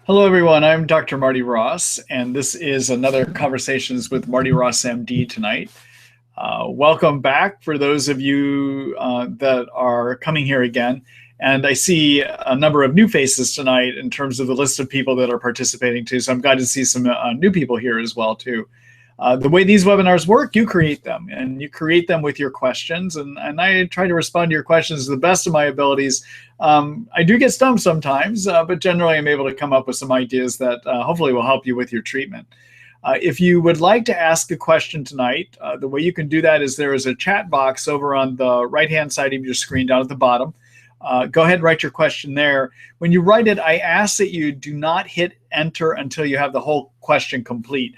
Hello, everyone. I'm Dr. Marty Ross, and this is another Conversations with Marty Ross MD tonight. Welcome back for those of you that are coming here again. And I see a number of new faces tonight in terms of the list of people that are participating too. So I'm glad to see some new people here as well too. The way these webinars work, you create them, and you create them with your questions, and I try to respond to your questions to the best of my abilities. I do get stumped sometimes, but generally I'm able to come up with some ideas that hopefully will help you with your treatment. If you would like to ask a question tonight, the way you can do that is there is a chat box over on the right-hand side of your screen down at the bottom. Go ahead and write your question there. When you write it, I ask that you do not hit enter until you have the whole question complete.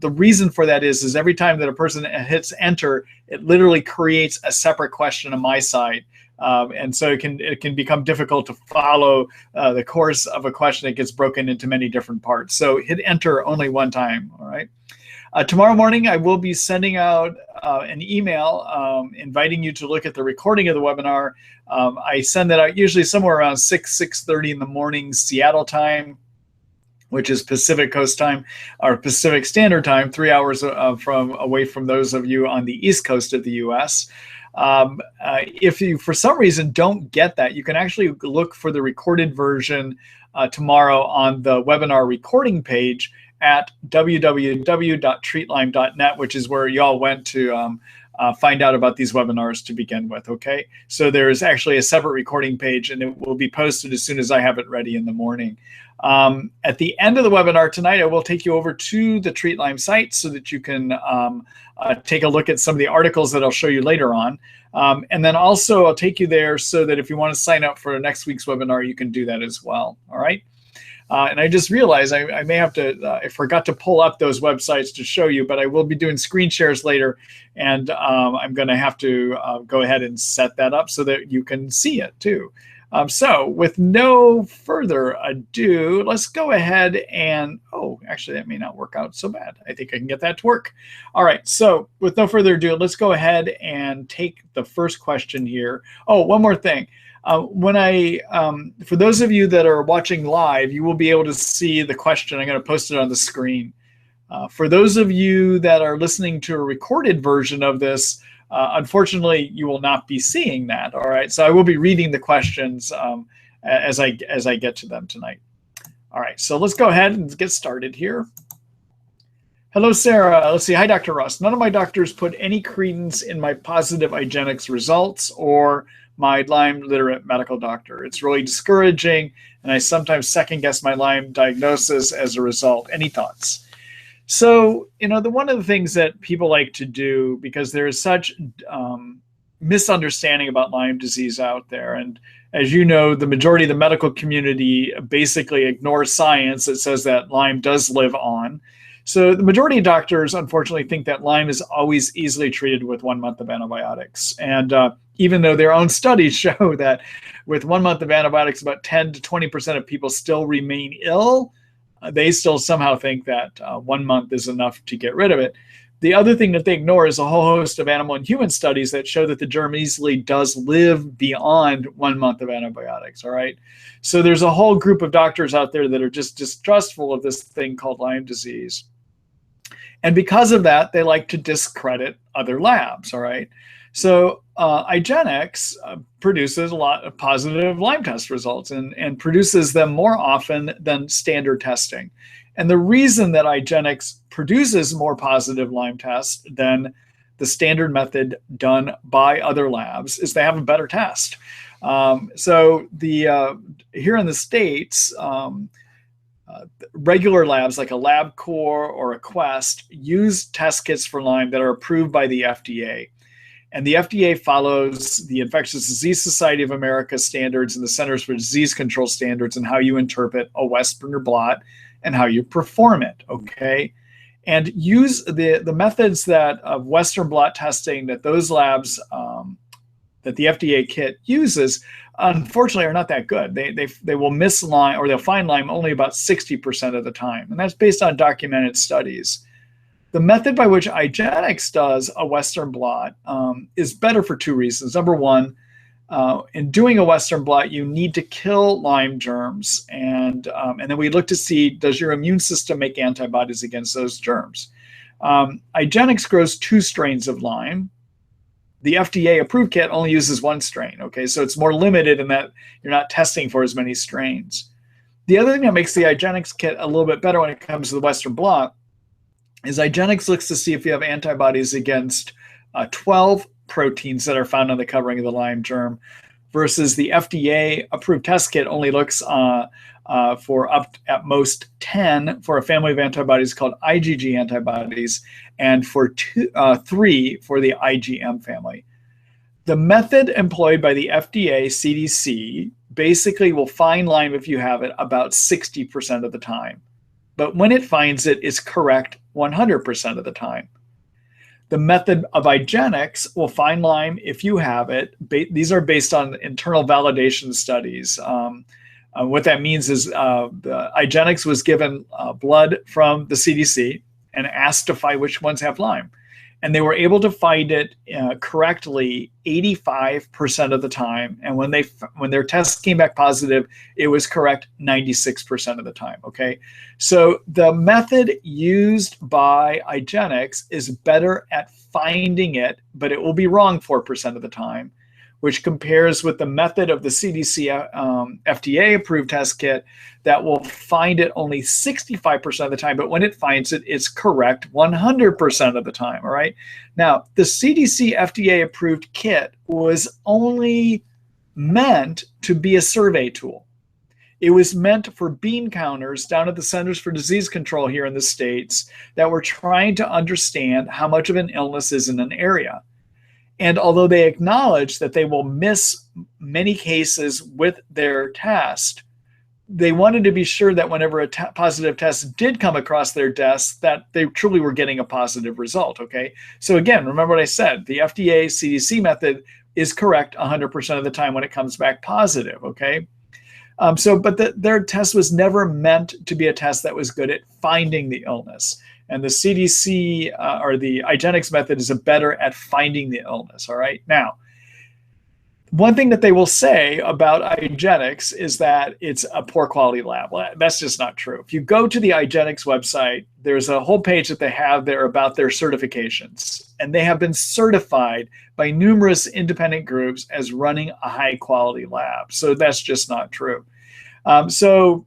The reason for that is every time that a person hits enter, it literally creates a separate question on my side. And so it can become difficult to follow the course of a question that gets broken into many different parts. So hit enter only one time, all right? Tomorrow morning, I will be sending out an email inviting you to look at the recording of the webinar. I send that out usually somewhere around 6:30 in the morning, Seattle time, which is Pacific Coast time, or Pacific Standard Time, 3 hours away from those of you on the East Coast of the US. If you, for some reason, don't get that, you can actually look for the recorded version tomorrow on the webinar recording page at www.treatlyme.net, which is where y'all went to find out about these webinars to begin with, okay? So there's actually a separate recording page, and it will be posted as soon as I have it ready in the morning. At the end of the webinar tonight, I will take you over to the Treat Lyme site so that you can take a look at some of the articles that I'll show you later on. And then also I'll take you there so that if you want to sign up for next week's webinar, you can do that as well, all right? And I just realized I may have to, I forgot to pull up those websites to show you, but I will be doing screen shares later, and I'm going to have to go ahead and set that up so that you can see it too. So with no further ado, let's go ahead and, oh, actually that may not work out so bad. I think I can get that to work. All right, so with no further ado, let's go ahead and take the first question here. Oh, one more thing. For those of you that are watching live, you will be able to see the question. I'm going to post it on the screen. For those of you that are listening to a recorded version of this, unfortunately, you will not be seeing that. All right, so I will be reading the questions as I get to them tonight. All right, so let's go ahead and get started here. Hello, Sarah. Let's see. Hi, Dr. Ross. None of my doctors put any credence in my positive Igenex results or my Lyme literate medical doctor. It's really discouraging, and I sometimes second guess my Lyme diagnosis as a result. Any thoughts? So, one of the things that people like to do, because there is such misunderstanding about Lyme disease out there, and as you know, the majority of the medical community basically ignores science that says that Lyme does live on. So the majority of doctors, unfortunately, think that Lyme is always easily treated with 1 month of antibiotics. And even though their own studies show that with 1 month of antibiotics, about 10 to 20% of people still remain ill, they still somehow think that 1 month is enough to get rid of it. The other thing that they ignore is a whole host of animal and human studies that show that the germ easily does live beyond 1 month of antibiotics, all right? So there's a whole group of doctors out there that are just distrustful of this thing called Lyme disease. And because of that, they like to discredit other labs, all right? So Igenex produces a lot of positive Lyme test results and produces them more often than standard testing. And the reason that Igenex produces more positive Lyme tests than the standard method done by other labs is they have a better test. So here in the States, regular labs like a LabCorp or a Quest use test kits for Lyme that are approved by the FDA. And the FDA follows the Infectious Disease Society of America standards and the Centers for Disease Control standards and how you interpret a Westbringer blot and how you perform it, okay? And use the methods that of Western blot testing that those labs, that the FDA kit uses, unfortunately are not that good. They will miss Lyme, or they'll find Lyme only about 60% of the time. And that's based on documented studies. The method by which Igenex does a Western blot is better for two reasons. Number one, in doing a Western blot, you need to kill Lyme germs, and then we look to see, does your immune system make antibodies against those germs? Igenex grows 2 strains of Lyme. The FDA approved kit only uses 1 strain. Okay, so it's more limited in that you're not testing for as many strains. The other thing that makes the Igenex kit a little bit better when it comes to the Western blot is Igenex looks to see if you have antibodies against 12 proteins that are found on the covering of the Lyme germ, versus the FDA approved test kit only looks for up at most 10 for a family of antibodies called IgG antibodies, and for 3 for the IgM family. The method employed by the FDA CDC basically will find Lyme if you have it about 60% of the time. But when it finds it, it's correct 100% of the time. The method of Igenex will find Lyme if you have it. These are based on internal validation studies. What that means is the Igenex was given blood from the CDC and asked to find which ones have Lyme. And they were able to find it correctly 85% of the time. And when their test came back positive, it was correct 96% of the time. Okay, so the method used by Igenex is better at finding it, but it will be wrong 4% of the time, which compares with the method of the CDC FDA approved test kit that will find it only 65% of the time, but when it finds it, it's correct 100% of the time, all right? Now, the CDC FDA approved kit was only meant to be a survey tool. It was meant for bean counters down at the Centers for Disease Control here in the States that were trying to understand how much of an illness is in an area. And although they acknowledge that they will miss many cases with their test, they wanted to be sure that whenever a positive test did come across their desk, that they truly were getting a positive result, okay? So again, remember what I said, the FDA CDC method is correct 100% of the time when it comes back positive, okay? But their test was never meant to be a test that was good at finding the illness. And the CDC or the Igenex method is better at finding the illness, all right? Now, one thing that they will say about Igenex is that it's a poor quality lab. Well, that's just not true. If you go to the Igenex website, there's a whole page that they have there about their certifications. And they have been certified by numerous independent groups as running a high quality lab. So that's just not true. So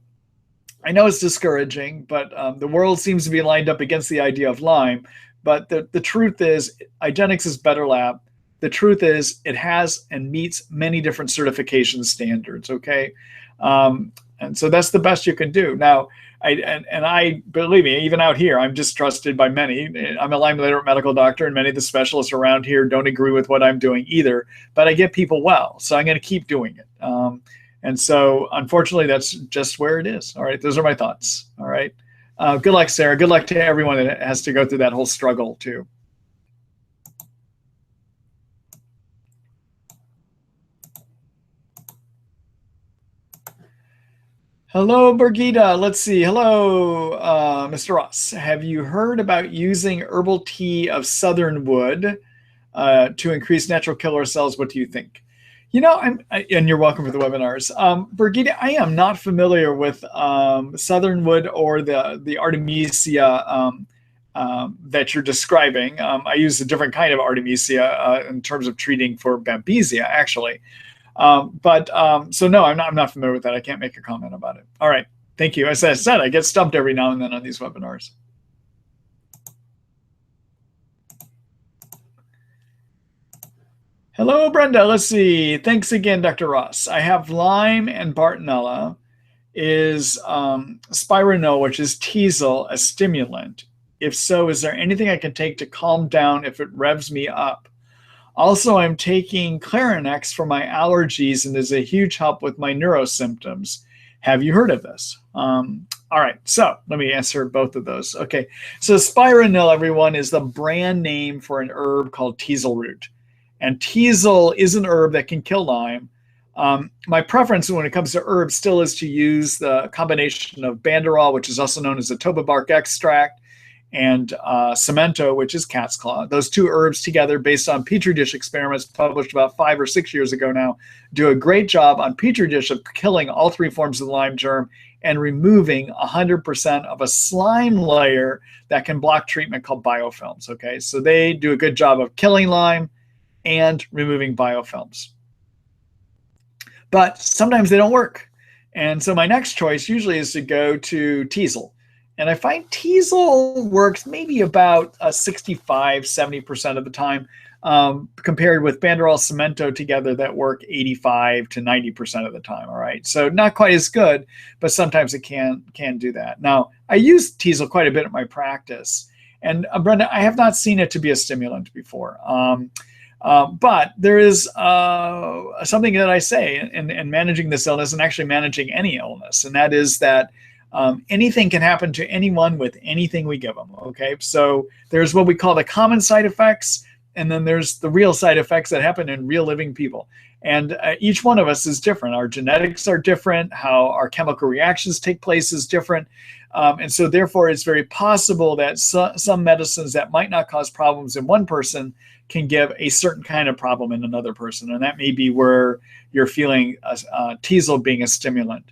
I know it's discouraging, but the world seems to be lined up against the idea of Lyme. But the truth is, Igenex is better lab. The truth is, it has and meets many different certification standards, okay? And so that's the best you can do. Now, I believe me, even out here, I'm distrusted by many. I'm a Lyme literate medical doctor, and many of the specialists around here don't agree with what I'm doing either, but I get people well, so I'm going to keep doing it. And so, unfortunately, that's just where it is. All right, those are my thoughts. All right. Good luck, Sarah. Good luck to everyone that has to go through that whole struggle, too. Hello, Birgitta. Let's see. Hello, Mr. Ross. Have you heard about using herbal tea of southern wood to increase natural killer cells? What do you think? You know, and you're welcome for the webinars. Birgitta, I am not familiar with southern wood or the Artemisia that you're describing. I use a different kind of Artemisia in terms of treating for Babesia, actually. So no, I'm not familiar with that. I can't make a comment about it. All right, thank you. As I said, I get stumped every now and then on these webinars. Hello, Brenda. Let's see. Thanks again, Dr. Ross. I have Lyme and Bartonella. Is Spironol, which is Teasel, a stimulant? If so, is there anything I can take to calm down if it revs me up? Also, I'm taking Clarinex for my allergies, and there's a huge help with my neuro symptoms. Have you heard of this? All right, so let me answer both of those. Okay, so Spironol, everyone, is the brand name for an herb called teasel root. And teasel is an herb that can kill Lyme. My preference when it comes to herbs still is to use the combination of banderol, which is also known as a toba bark extract, and cemento, which is cat's claw. Those two herbs together, based on petri dish experiments published about 5 or 6 years ago now, do a great job on petri dish of killing all three forms of the Lyme germ and removing 100% of a slime layer that can block treatment called biofilms. Okay, so they do a good job of killing Lyme and removing biofilms. But sometimes they don't work. And so my next choice usually is to go to Teasel. And I find Teasel works maybe about 65, 70% of the time, compared with Banderol Cemento together that work 85 to 90% of the time. All right, so not quite as good, but sometimes it can do that. Now, I use Teasel quite a bit in my practice, and Brenda, I have not seen it to be a stimulant before. But there is something that I say in managing this illness, and actually managing any illness, and that is that anything can happen to anyone with anything we give them. Okay, so there's what we call the common side effects, and then there's the real side effects that happen in real living people. And each one of us is different. Our genetics are different. How our chemical reactions take place is different. And so therefore, it's very possible that some medicines that might not cause problems in one person can give a certain kind of problem in another person. And that may be where you're feeling Teasel being a stimulant.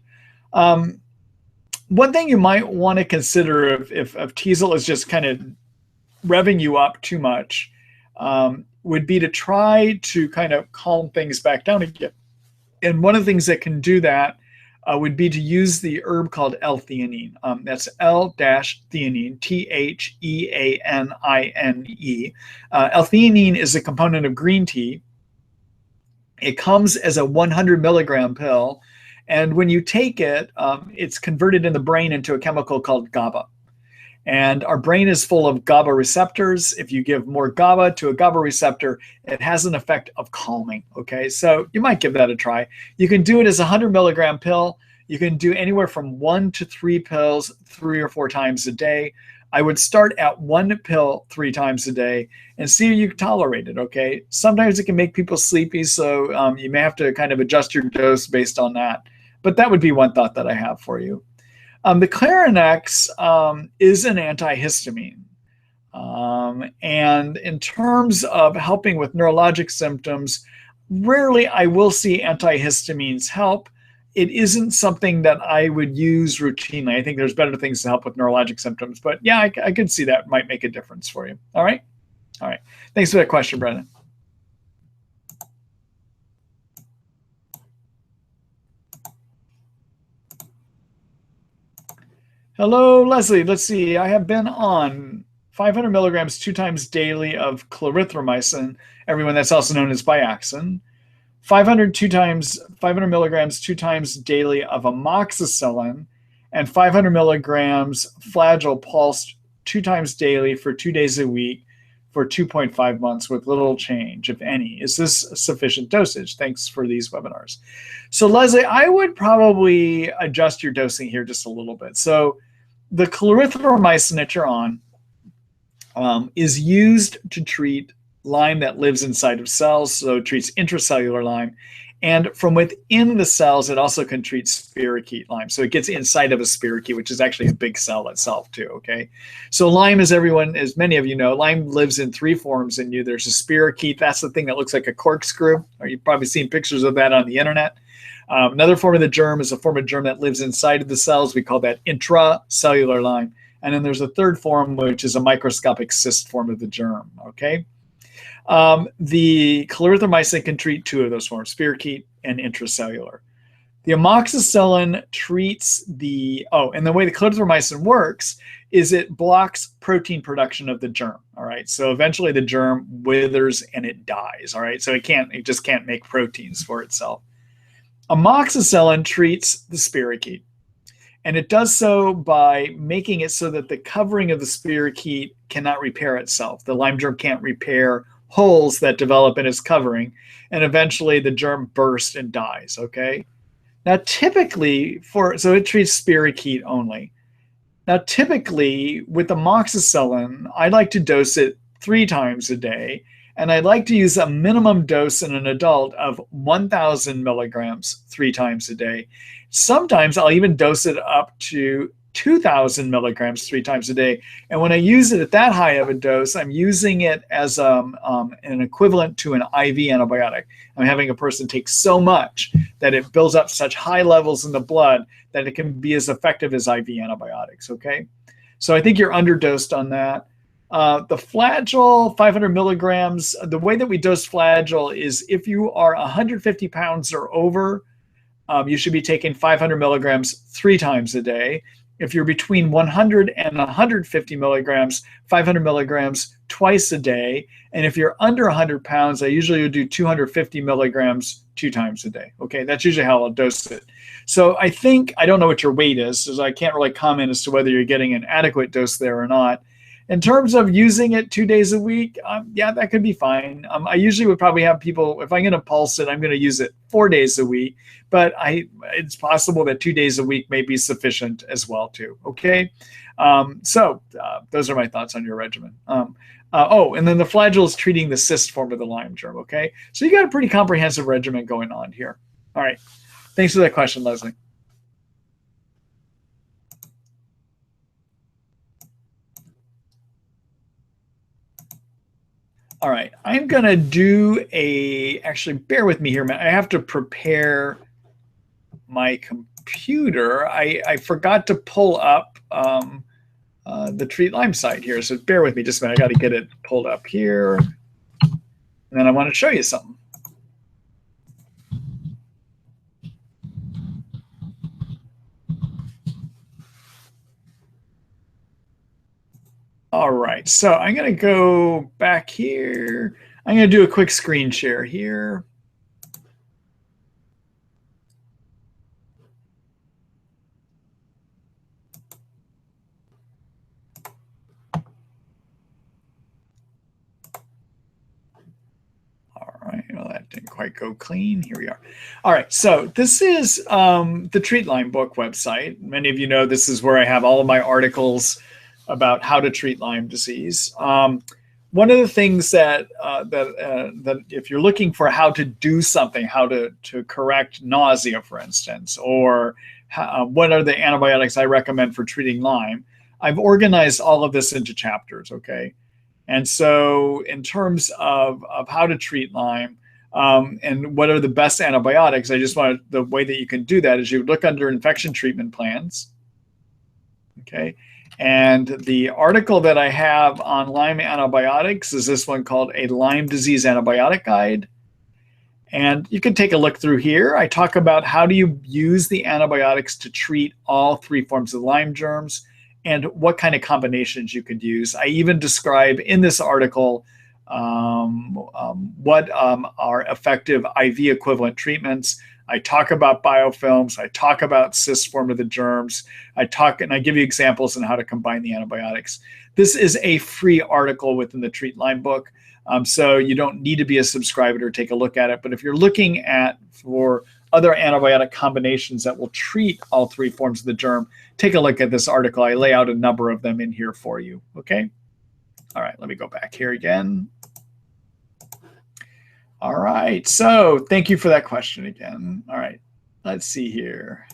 One thing you might want to consider if Teasel is just kind of revving you up too much would be to try to kind of calm things back down again. And one of the things that can do that would be to use the herb called L-theanine. That's L-theanine, Theanine. L-theanine is a component of green tea. It comes as a 100 milligram pill. And when you take it, it's converted in the brain into a chemical called GABA. And our brain is full of GABA receptors. If you give more GABA to a GABA receptor, it has an effect of calming. Okay, so you might give that a try. You can do it as a 100 milligram pill. You can do anywhere from 1 to 3 pills 3 or 4 times a day. I would start at 1 pill 3 times a day and see if you can tolerate it. Okay, sometimes it can make people sleepy, so you may have to kind of adjust your dose based on that. But that would be one thought that I have for you. The Clarinex is an antihistamine. And in terms of helping with neurologic symptoms, rarely I will see antihistamines help. It isn't something that I would use routinely. I think there's better things to help with neurologic symptoms. But yeah, I could see that might make a difference for you. All right? All right. Thanks for that question, Brendan. Hello, Leslie. Let's see. I have been on 500 milligrams 2 times daily of clarithromycin, everyone that's also known as Biaxin. 500 milligrams 2 times daily of amoxicillin, and 500 milligrams Flagyl pulsed 2 times daily for 2 days a week for 2.5 months with little change, if any. Is this a sufficient dosage? Thanks for these webinars. So Leslie, I would probably adjust your dosing here just a little bit. So the clarithromycin that you're on is used to treat Lyme that lives inside of cells, so it treats intracellular Lyme. And from within the cells, it also can treat spirochete Lyme. So it gets inside of a spirochete, which is actually a big cell itself too, okay? So Lyme, as many of you know, Lyme lives in 3 forms in you. There's a spirochete. That's the thing that looks like a corkscrew, or you've probably seen pictures of that on the internet. Another form of the germ is a form of germ that lives inside of the cells. We call that intracellular Lyme. And then there's a third form, which is a microscopic cyst form of the germ, okay? The clarithromycin can treat 2 of those forms, spirochete and intracellular. The amoxicillin treats and the way the clarithromycin works is it blocks protein production of the germ, all right? So eventually the germ withers and it dies, all right? So it just can't make proteins for itself. Amoxicillin treats the spirochete, and it does so by making it so that the covering of the spirochete cannot repair itself. The Lyme germ can't repair holes that develop in its covering, and eventually the germ bursts and dies, okay? Now typically, so it treats spirochete only. Now typically with amoxicillin, I like to dose it 3 times a day, and I'd like to use a minimum dose in an adult of 1,000 milligrams 3 times a day. Sometimes I'll even dose it up to 2,000 milligrams 3 times a day. And when I use it at that high of a dose, I'm using it as an equivalent to an IV antibiotic. I'm having a person take so much that it builds up such high levels in the blood that it can be as effective as IV antibiotics, okay? So I think you're underdosed on that. The Flagyl, 500 milligrams, the way that we dose Flagyl is if you are 150 pounds or over, you should be taking 500 milligrams 3 times a day. If you're between 100 and 150 milligrams, 500 milligrams twice a day. And if you're under 100 pounds, I usually would do 250 milligrams 2 times a day. Okay, that's usually how I'll dose it. So I think, I don't know what your weight is, so I can't really comment as to whether you're getting an adequate dose there or not. In terms of using it 2 days a week, yeah, that could be fine. I usually would probably have people, if I'm going to pulse it, I'm going to use it 4 days a week. But it's possible that 2 days a week may be sufficient as well, too. Okay, so those are my thoughts on your regimen. And then the Flagyl is treating the cyst form of the Lyme germ. Okay, so you got a pretty comprehensive regimen going on here. All right, thanks for that question, Leslie. All right, I'm going to do actually, bear with me here, man. I have to prepare my computer. I forgot to pull up the Treat Lyme site here, so bear with me just a minute. I got to get it pulled up here, and then I want to show you something. All right, so I'm going to go back here. I'm going to do a quick screen share here. All right, well, that didn't quite go clean. Here we are. All right, so this is the Treat Lyme book website. Many of you know this is where I have all of my articles about how to treat Lyme disease. One of the things that if you're looking for how to do something, how to correct nausea, for instance, or what are the antibiotics I recommend for treating Lyme, I've organized all of this into chapters, okay? And so in terms of how to treat Lyme and what are the best antibiotics, I just wanted, the way that you can do that is you look under infection treatment plans, okay? And the article that I have on Lyme antibiotics is this one called A Lyme Disease Antibiotic Guide. And you can take a look through here. I talk about how do you use the antibiotics to treat all 3 forms of Lyme germs and what kind of combinations you could use. I even describe in this article what are effective IV equivalent treatments. I talk about biofilms. I talk about cyst form of the germs. I give you examples on how to combine the antibiotics. This is a free article within the Treat Lyme book, so you don't need to be a subscriber to take a look at it. But if you're looking for other antibiotic combinations that will treat all 3 forms of the germ, take a look at this article. I lay out a number of them in here for you. Okay. All right. Let me go back here again. All right, so thank you for that question again. All right, let's see here.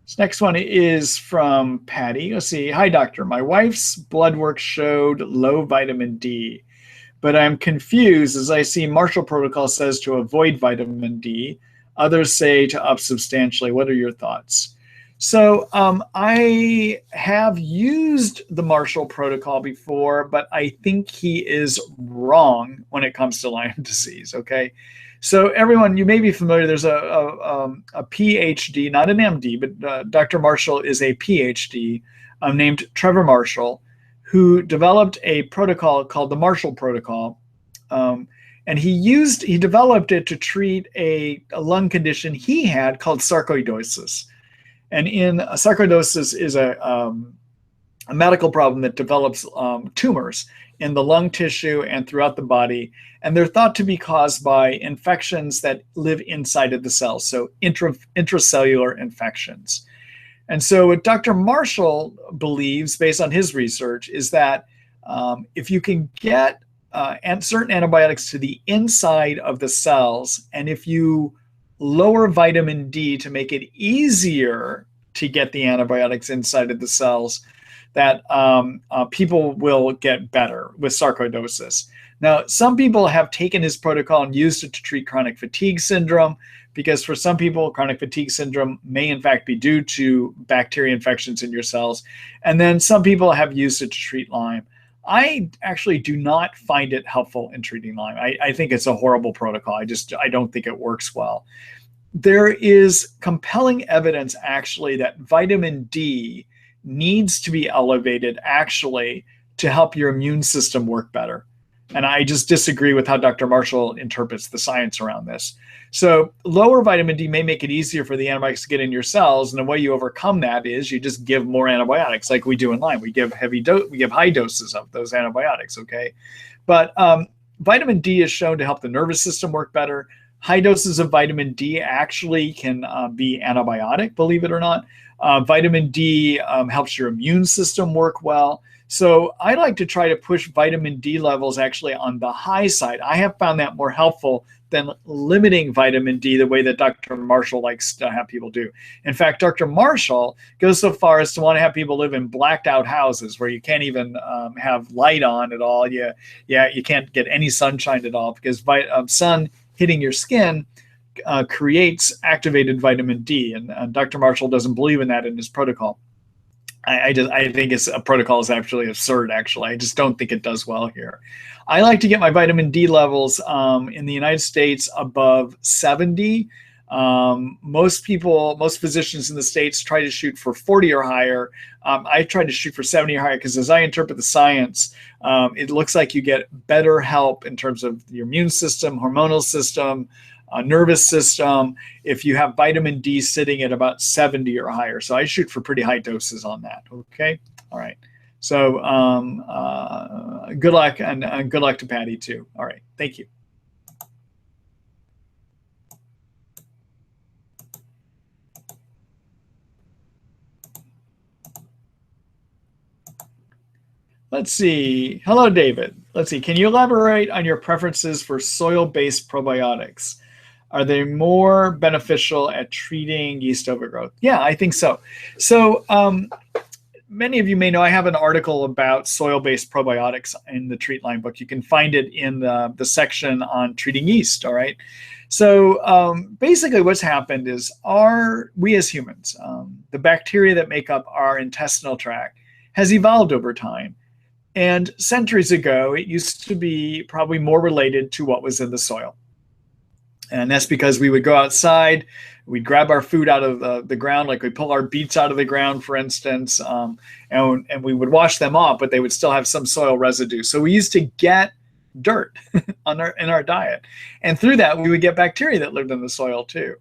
This next one is from Patty. Let's see. Hi, doctor. My wife's blood work showed low vitamin D, but I'm confused as I see Marshall protocol says to avoid vitamin D. Others say to up substantially. What are your thoughts? So I have used the Marshall protocol before, but I think he is wrong when it comes to Lyme disease, okay? So everyone, you may be familiar, there's a PhD, not an MD, but Dr. Marshall is a PhD named Trevor Marshall, who developed a protocol called the Marshall protocol. And he developed it to treat a lung condition he had called sarcoidosis. And sarcoidosis is a medical problem that develops tumors in the lung tissue and throughout the body. And they're thought to be caused by infections that live inside of the cells, so intracellular infections. And so what Dr. Marshall believes, based on his research, is that if you can get certain antibiotics to the inside of the cells, and if you lower vitamin D to make it easier to get the antibiotics inside of the cells, that people will get better with sarcoidosis. Now, some people have taken his protocol and used it to treat chronic fatigue syndrome, because for some people, chronic fatigue syndrome may in fact be due to bacteria infections in your cells. And then some people have used it to treat Lyme. I actually do not find it helpful in treating Lyme. I think it's a horrible protocol. I don't think it works well. There is compelling evidence actually that vitamin D needs to be elevated actually to help your immune system work better. And I just disagree with how Dr. Marshall interprets the science around this. So lower vitamin D may make it easier for the antibiotics to get in your cells. And the way you overcome that is you just give more antibiotics like we do in Lyme. We give high doses of those antibiotics, okay? But vitamin D is shown to help the nervous system work better. High doses of vitamin D actually can be antibiotic, believe it or not. Vitamin D helps your immune system work well. So I like to try to push vitamin D levels actually on the high side. I have found that more helpful than limiting vitamin D the way that Dr. Marshall likes to have people do. In fact, Dr. Marshall goes so far as to want to have people live in blacked out houses where you can't even have light on at all. You can't get any sunshine at all, because sun hitting your skin creates activated vitamin D. And Dr. Marshall doesn't believe in that in his protocol. I think his protocol is actually absurd, actually. I just don't think it does well here. I like to get my vitamin D levels in the United States above 70. Most physicians in the States try to shoot for 40 or higher. I try to shoot for 70 or higher because as I interpret the science, it looks like you get better help in terms of your immune system, hormonal system, nervous system, if you have vitamin D sitting at about 70 or higher. So I shoot for pretty high doses on that. Okay. All right. So good luck, and good luck to Patty too. All right. Thank you. Let's see. Hello, David. Let's see. Can you elaborate on your preferences for soil-based probiotics? Are they more beneficial at treating yeast overgrowth? Yeah, I think so. So many of you may know I have an article about soil-based probiotics in the Treat Lyme book. You can find it in the section on treating yeast, all right? So basically what's happened is we as humans, the bacteria that make up our intestinal tract has evolved over time. And centuries ago, it used to be probably more related to what was in the soil. And that's because we would go outside, we'd grab our food out of the ground, like we pull our beets out of the ground, for instance, and we would wash them off, but they would still have some soil residue. So we used to get dirt in our diet. And through that, we would get bacteria that lived in the soil too.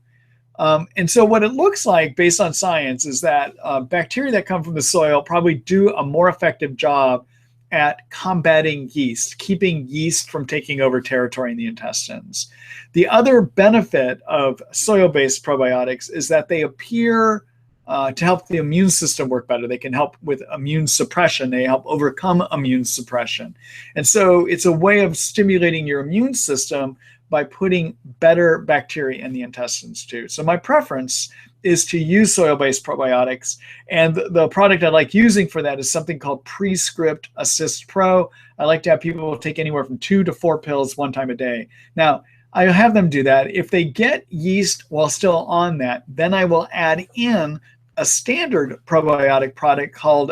And so what it looks like based on science is that bacteria that come from the soil probably do a more effective job at combating yeast, keeping yeast from taking over territory in the intestines. The other benefit of soil-based probiotics is that they appear to help the immune system work better. They can help with immune suppression. They help overcome immune suppression. And so it's a way of stimulating your immune system by putting better bacteria in the intestines too. So my preference is to use soil-based probiotics. And the product I like using for that is something called Prescript Assist Pro. I like to have people take anywhere from 2 to 4 pills one time a day. Now, I have them do that. If they get yeast while still on that, then I will add in a standard probiotic product called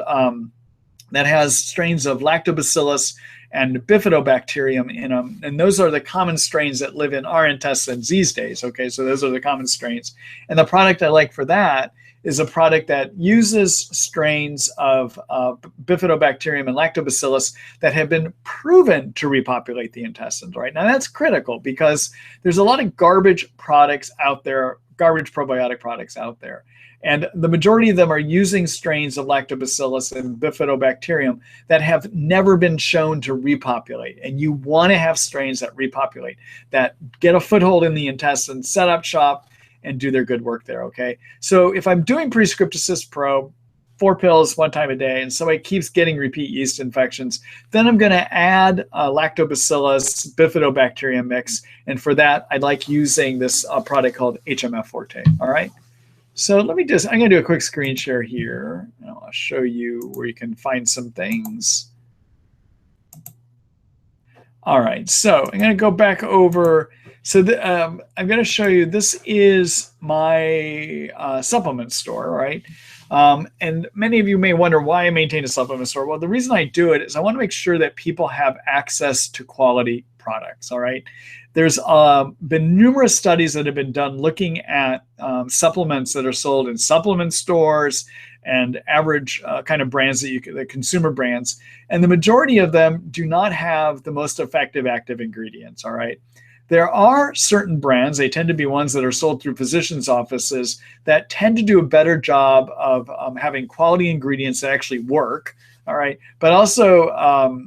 that has strains of lactobacillus and bifidobacterium in them. And those are the common strains that live in our intestines these days. Okay, so those are the common strains. And the product I like for that is a product that uses strains of bifidobacterium and lactobacillus that have been proven to repopulate the intestines, right? Now that's critical because there's a lot of garbage products out there, garbage probiotic products out there. And the majority of them are using strains of lactobacillus and bifidobacterium that have never been shown to repopulate. And you want to have strains that repopulate, that get a foothold in the intestines, set up shop, and do their good work there, okay? So if I'm doing Prescript Assist Pro, 4 pills one time a day, and somebody keeps getting repeat yeast infections, then I'm going to add a lactobacillus bifidobacterium mix. And for that, I'd like using this product called HMF Forte, all right? So let me just, I'm going to do a quick screen share here. And I'll show you where you can find some things. All right, so I'm going to go back over. So I'm going to show you, this is my supplement store, right? And many of you may wonder why I maintain a supplement store. Well, the reason I do it is I want to make sure that people have access to quality products, all right? There's been numerous studies that have been done looking at supplements that are sold in supplement stores and average kind of brands that the consumer brands. And the majority of them do not have the most effective active ingredients, all right? There are certain brands, they tend to be ones that are sold through physicians' offices, that tend to do a better job of having quality ingredients that actually work, all right? But also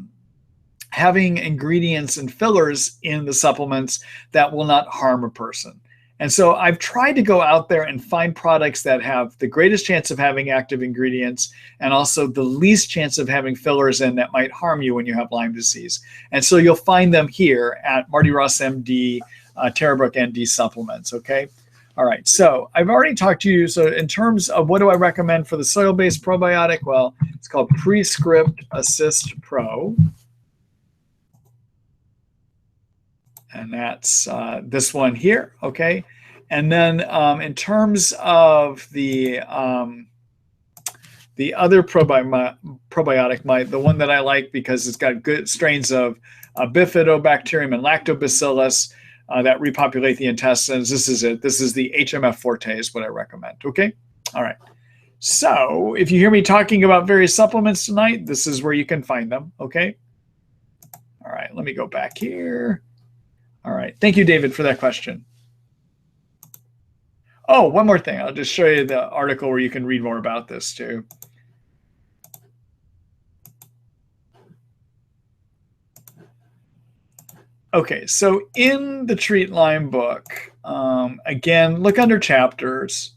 having ingredients and fillers in the supplements that will not harm a person. And so I've tried to go out there and find products that have the greatest chance of having active ingredients and also the least chance of having fillers in that might harm you when you have Lyme disease. And so you'll find them here at Marty Ross MD, Terrabrook ND supplements, okay? All right, so I've already talked to you. So in terms of what do I recommend for the soil-based probiotic? Well, it's called Prescript Assist Pro. And that's this one here, okay? And then in terms of the other probiotic, the one that I like because it's got good strains of Bifidobacterium and Lactobacillus that repopulate the intestines. This is it. This is the HMF Forte is what I recommend, okay? All right. So if you hear me talking about various supplements tonight, this is where you can find them, okay? All right, let me go back here. All right. Thank you, David, for that question. Oh, one more thing. I'll just show you the article where you can read more about this too. Okay, so in the Treat Lyme book, again, look under chapters,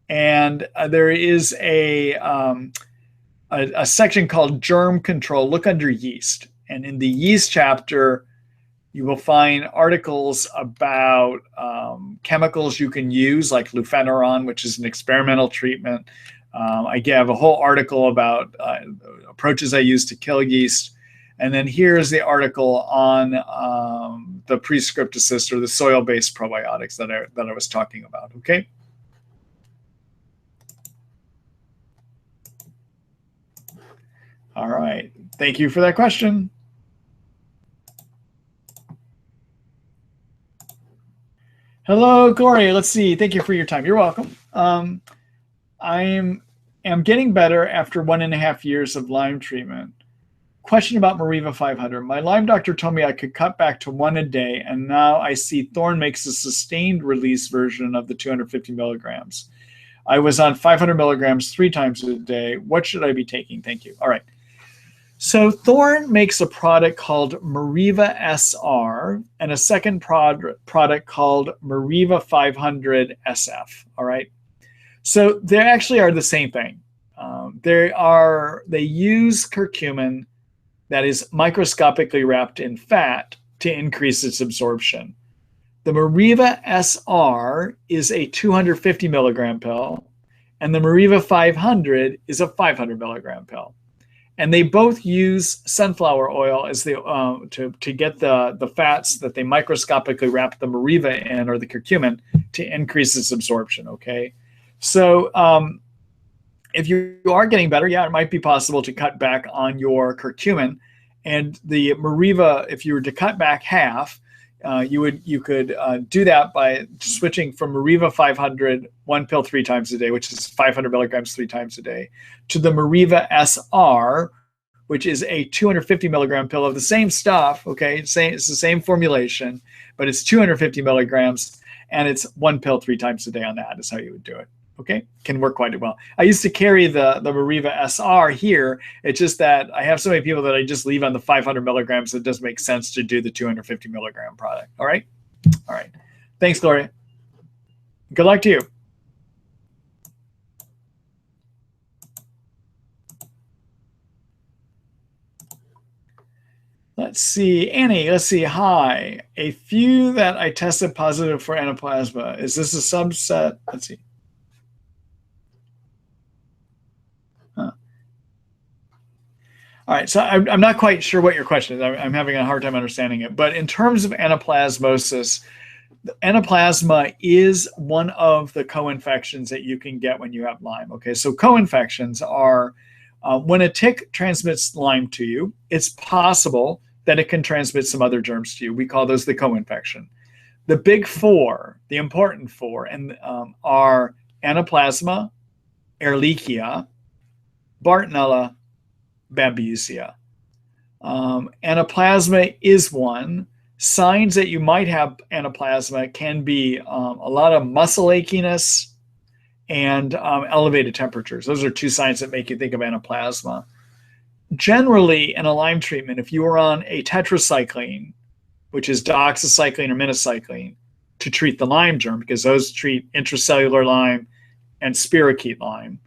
and there is a section called Germ Control. Look under yeast, and in the yeast chapter, you will find articles about chemicals you can use, like lufeneron, which is an experimental treatment. I have a whole article about approaches I use to kill yeast. And then here's the article on the Prescript Assist, or the soil-based probiotics that I was talking about, okay? All right, thank you for that question. Hello, Gloria. Let's see. Thank you for your time. You're welcome. I am getting better after 1.5 years of Lyme treatment. Question about Meriva 500. My Lyme doctor told me I could cut back to 1 a day, and now I see Thorne makes a sustained release version of the 250 milligrams. I was on 500 milligrams 3 times a day. What should I be taking? Thank you. All right. So Thorne makes a product called Meriva SR and a second product called Meriva 500 SF. All right. So they actually are the same thing. They use curcumin that is microscopically wrapped in fat to increase its absorption. The Meriva SR is a 250 milligram pill, and the Meriva 500 is a 500 milligram pill. And they both use sunflower oil as to get the fats that they microscopically wrap the Meriva in, or the curcumin, to increase its absorption, okay? So if you are getting better, yeah, it might be possible to cut back on your curcumin. And the Meriva, if you were to cut back half, you could do that by switching from Meriva 500, 1 pill 3 times a day, which is 500 milligrams 3 times a day, to the Meriva SR, which is a 250 milligram pill of the same stuff. Okay, it's the same formulation, but it's 250 milligrams, and it's 1 pill 3 times a day on that. Is how you would do it. Okay, can work quite well. I used to carry the Meriva SR here. It's just that I have so many people that I just leave on the 500 milligrams. It doesn't make sense to do the 250 milligram product. All right. All right. Thanks, Gloria. Good luck to you. Let's see, Annie, let's see, hi. A few that I tested positive for Anaplasma. Is this a subset? Let's see. All right, so I'm not quite sure what your question is. I'm having a hard time understanding it. But in terms of anaplasmosis, Anaplasma is one of the co-infections that you can get when you have Lyme. Okay, so co-infections are when a tick transmits Lyme to you, it's possible that it can transmit some other germs to you. We call those the co-infection. The big four, the important four, and are Anaplasma, Ehrlichia, Bartonella, Babesia. Anaplasma is one. Signs that you might have anaplasma can be a lot of muscle achiness and elevated temperatures. Those are two signs that make you think of anaplasma. Generally, in a Lyme treatment, if you are on a tetracycline, which is doxycycline or minocycline, to treat the Lyme germ, because those treat intracellular Lyme and spirochete Lyme.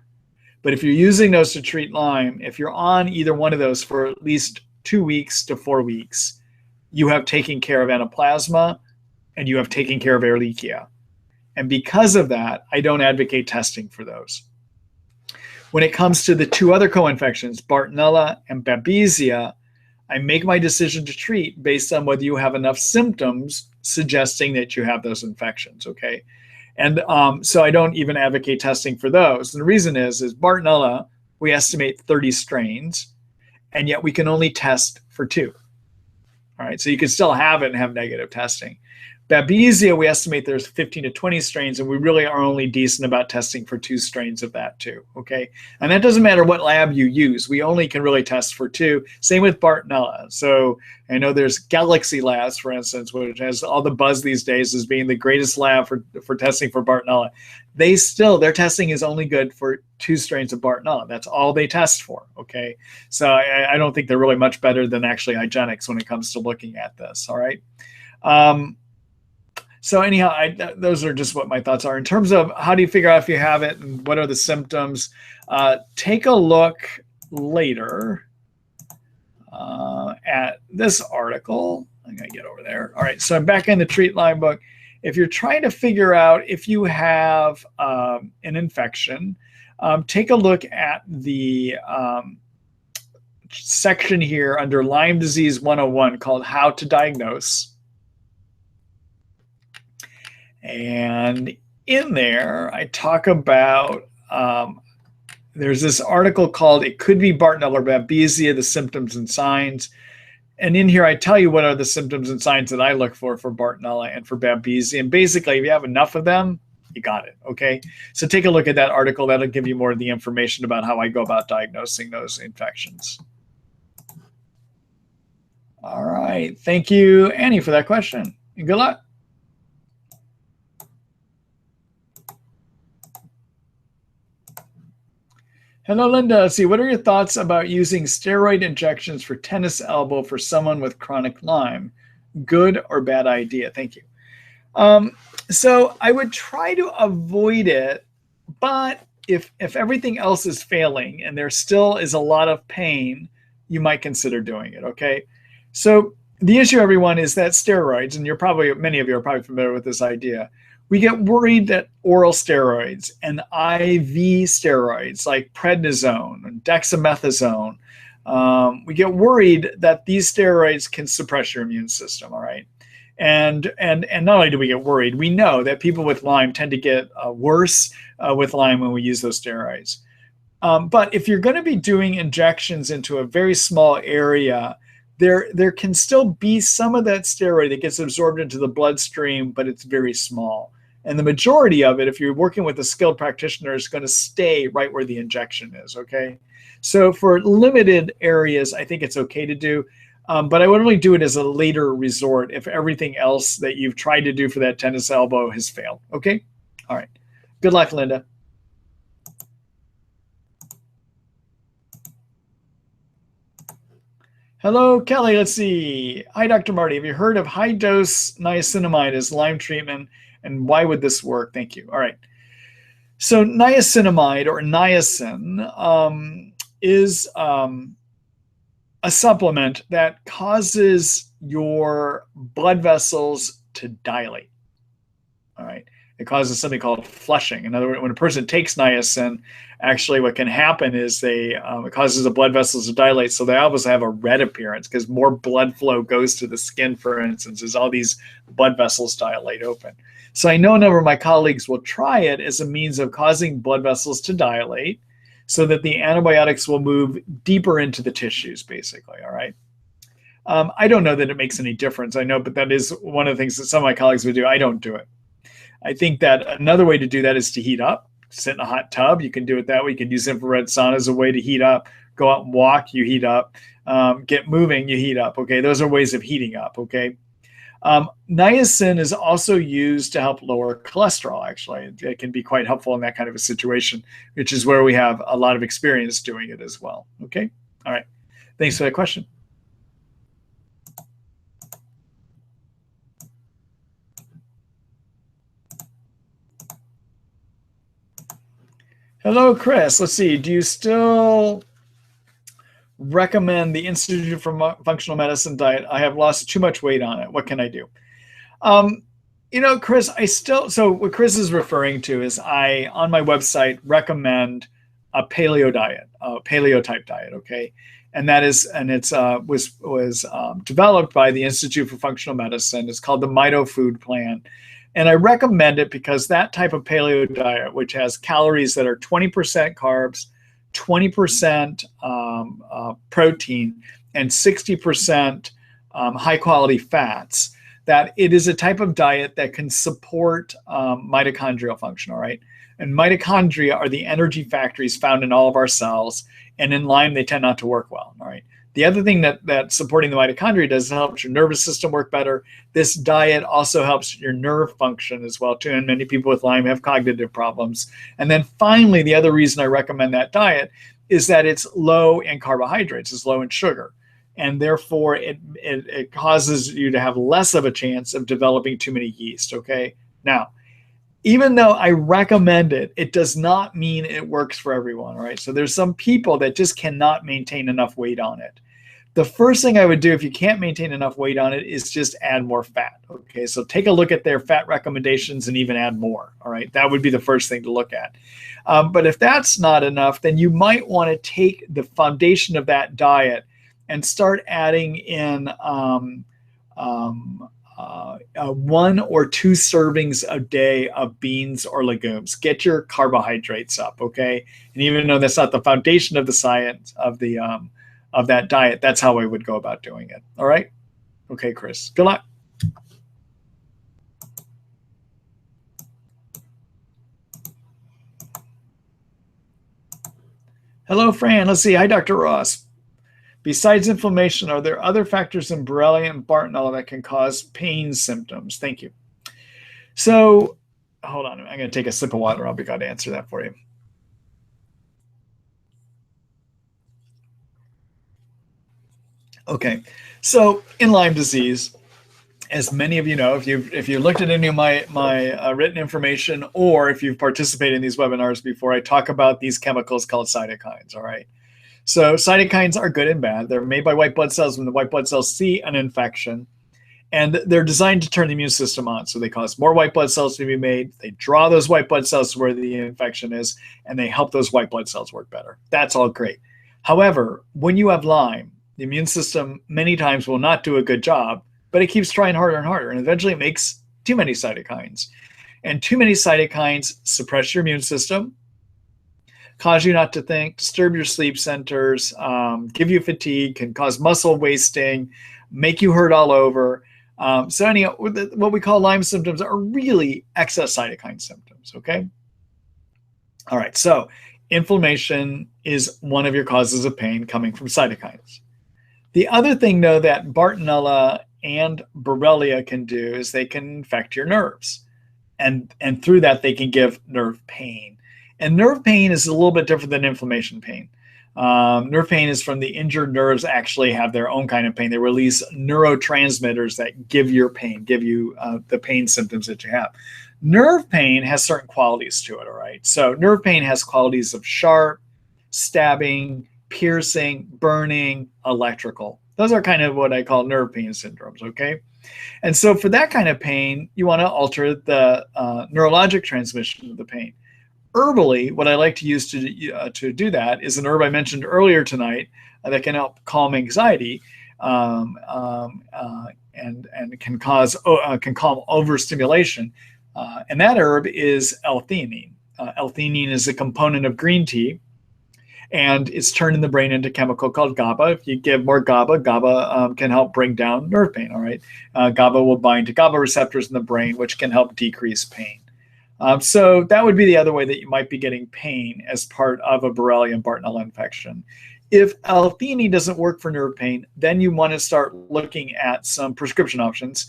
But if you're using those to treat Lyme, if you're on either one of those for at least 2 weeks to 4 weeks, you have taken care of anaplasma and you have taken care of Ehrlichia. And because of that, I don't advocate testing for those. When it comes to the two other co-infections, Bartonella and Babesia, I make my decision to treat based on whether you have enough symptoms suggesting that you have those infections, okay? And so I don't even advocate testing for those. And the reason is Bartonella, we estimate 30 strains, and yet we can only test for 2. All right, so you can still have it and have negative testing. Babesia, we estimate there's 15 to 20 strains, and we really are only decent about testing for 2 strains of that too, okay? And that doesn't matter what lab you use. We only can really test for 2. Same with Bartonella. So I know there's Galaxy Labs, for instance, which has all the buzz these days as being the greatest lab for testing for Bartonella. Their testing is only good for 2 strains of Bartonella. That's all they test for, okay? So I don't think they're really much better than actually Igenex when it comes to looking at this, all right? So anyhow, those are just what my thoughts are. In terms of how do you figure out if you have it and what are the symptoms, take a look later at this article. I'm going to get over there. All right, so I'm back in the Treat Lyme book. If you're trying to figure out if you have an infection, take a look at the section here under Lyme Disease 101 called How to Diagnose. And in there, I talk about, there's this article called It Could Be Bartonella or Babesia, the Symptoms and Signs. And in here, I tell you what are the symptoms and signs that I look for Bartonella and for Babesia. And basically, if you have enough of them, you got it, okay? So take a look at that article. That'll give you more of the information about how I go about diagnosing those infections. All right. Thank you, Annie, for that question. And good luck. Hello, Linda. Let's see, what are your thoughts about using steroid injections for tennis elbow for someone with chronic Lyme? Good or bad idea? Thank you. So I would try to avoid it, but if everything else is failing and there still is a lot of pain, you might consider doing it, okay? So the issue, everyone, is that steroids, and many of you are probably familiar with this idea, we get worried that oral steroids and IV steroids like prednisone and dexamethasone, we get worried that these steroids can suppress your immune system, all right? And not only do we get worried, we know that people with Lyme tend to get worse with Lyme when we use those steroids. But if you're going to be doing injections into a very small area, there can still be some of that steroid that gets absorbed into the bloodstream, but it's very small. And the majority of it, if you're working with a skilled practitioner, is going to stay right where the injection is, okay? So for limited areas, I think it's okay to do, but I would only do it as a later resort if everything else that you've tried to do for that tennis elbow has failed, okay? All right. Good luck, Linda. Hello, Kelly. Let's see. Hi, Dr. Marty. Have you heard of high-dose niacinamide as Lyme treatment, and why would this work? Thank you. All right. So niacinamide, or niacin, is a supplement that causes your blood vessels to dilate. All right. It causes something called flushing. In other words, when a person takes niacin, actually what can happen is it causes the blood vessels to dilate, so they always have a red appearance because more blood flow goes to the skin, for instance, as all these blood vessels dilate open. So I know a number of my colleagues will try it as a means of causing blood vessels to dilate so that the antibiotics will move deeper into the tissues, basically, all right? I don't know that it makes any difference. I know, but that is one of the things that some of my colleagues would do. I don't do it. I think that another way to do that is to heat up. Sit in a hot tub. You can do it that way. You can use infrared sauna as a way to heat up. Go out and walk, you heat up. Get moving, you heat up. Okay, those are ways of heating up. Okay. Niacin is also used to help lower cholesterol, actually. It can be quite helpful in that kind of a situation, which is where we have a lot of experience doing it as well. Okay. All right. Thanks for that question. Hello, Chris. Let's see. Do you still recommend the Institute for Functional Medicine diet? I have lost too much weight on it. What can I do? Chris, so what Chris is referring to is I, on my website, recommend a paleo diet, a paleo type diet, okay? And that is, and it's was developed by the Institute for Functional Medicine. It's called the Mito Food Plan. And I recommend it because that type of paleo diet, which has calories that are 20% carbs, 20% protein, and 60% high quality fats, that it is a type of diet that can support mitochondrial function, all right? And mitochondria are the energy factories found in all of our cells, and in Lyme, they tend not to work well, all right? The other thing that supporting the mitochondria does is helps your nervous system work better. This diet also helps your nerve function as well, too, and many people with Lyme have cognitive problems. And then finally, the other reason I recommend that diet is that it's low in carbohydrates, it's low in sugar. And therefore, it causes you to have less of a chance of developing too many yeast, okay? Now, even though I recommend it, it does not mean it works for everyone, all right? So there's some people that just cannot maintain enough weight on it. The first thing I would do if you can't maintain enough weight on it is just add more fat, okay? So take a look at their fat recommendations and even add more, all right? That would be the first thing to look at. But if that's not enough, then you might want to take the foundation of that diet and start adding in 1 or 2 servings a day of beans or legumes. Get your carbohydrates up, okay? And even though that's not the foundation of the science of that diet, that's how I would go about doing it. All right? Okay, Chris. Good luck. Hello, Fran. Let's see. Hi, Dr. Ross. Besides inflammation, are there other factors in Borrelia and Bartonella that can cause pain symptoms? Thank you. So, hold on. I'm going to take a sip of water. I'll be glad to answer that for you. Okay. So, in Lyme disease, as many of you know, if you looked at any of my written information, or if you've participated in these webinars before, I talk about these chemicals called cytokines. All right. So cytokines are good and bad. They're made by white blood cells when the white blood cells see an infection, and they're designed to turn the immune system on. So they cause more white blood cells to be made. They draw those white blood cells to where the infection is, and they help those white blood cells work better. That's all great. However, when you have Lyme, the immune system many times will not do a good job, but it keeps trying harder and harder, and eventually it makes too many cytokines. And too many cytokines suppress your immune system, cause you not to think, disturb your sleep centers, give you fatigue, can cause muscle wasting, make you hurt all over. So anyhow, what we call Lyme symptoms are really excess cytokine symptoms, okay? All right, so inflammation is one of your causes of pain coming from cytokines. The other thing, though, that Bartonella and Borrelia can do is they can infect your nerves. And through that, they can give nerve pain. And nerve pain is a little bit different than inflammation pain. Nerve pain is from the injured nerves actually have their own kind of pain. They release neurotransmitters that give you the pain symptoms that you have. Nerve pain has certain qualities to it, all right? So nerve pain has qualities of sharp, stabbing, piercing, burning, electrical. Those are kind of what I call nerve pain syndromes, okay? And so for that kind of pain, you want to alter the neurologic transmission of the pain. Herbally, what I like to use to do that is an herb I mentioned earlier tonight that can help calm anxiety and can calm overstimulation. And that herb is L-theanine. L-theanine is a component of green tea, and it's turned in the brain into a chemical called GABA. If you give more GABA, GABA can help bring down nerve pain. All right, GABA will bind to GABA receptors in the brain, which can help decrease pain. So that would be the other way that you might be getting pain as part of a Borrelia and Bartonella infection. If L-theanine doesn't work for nerve pain, then you want to start looking at some prescription options.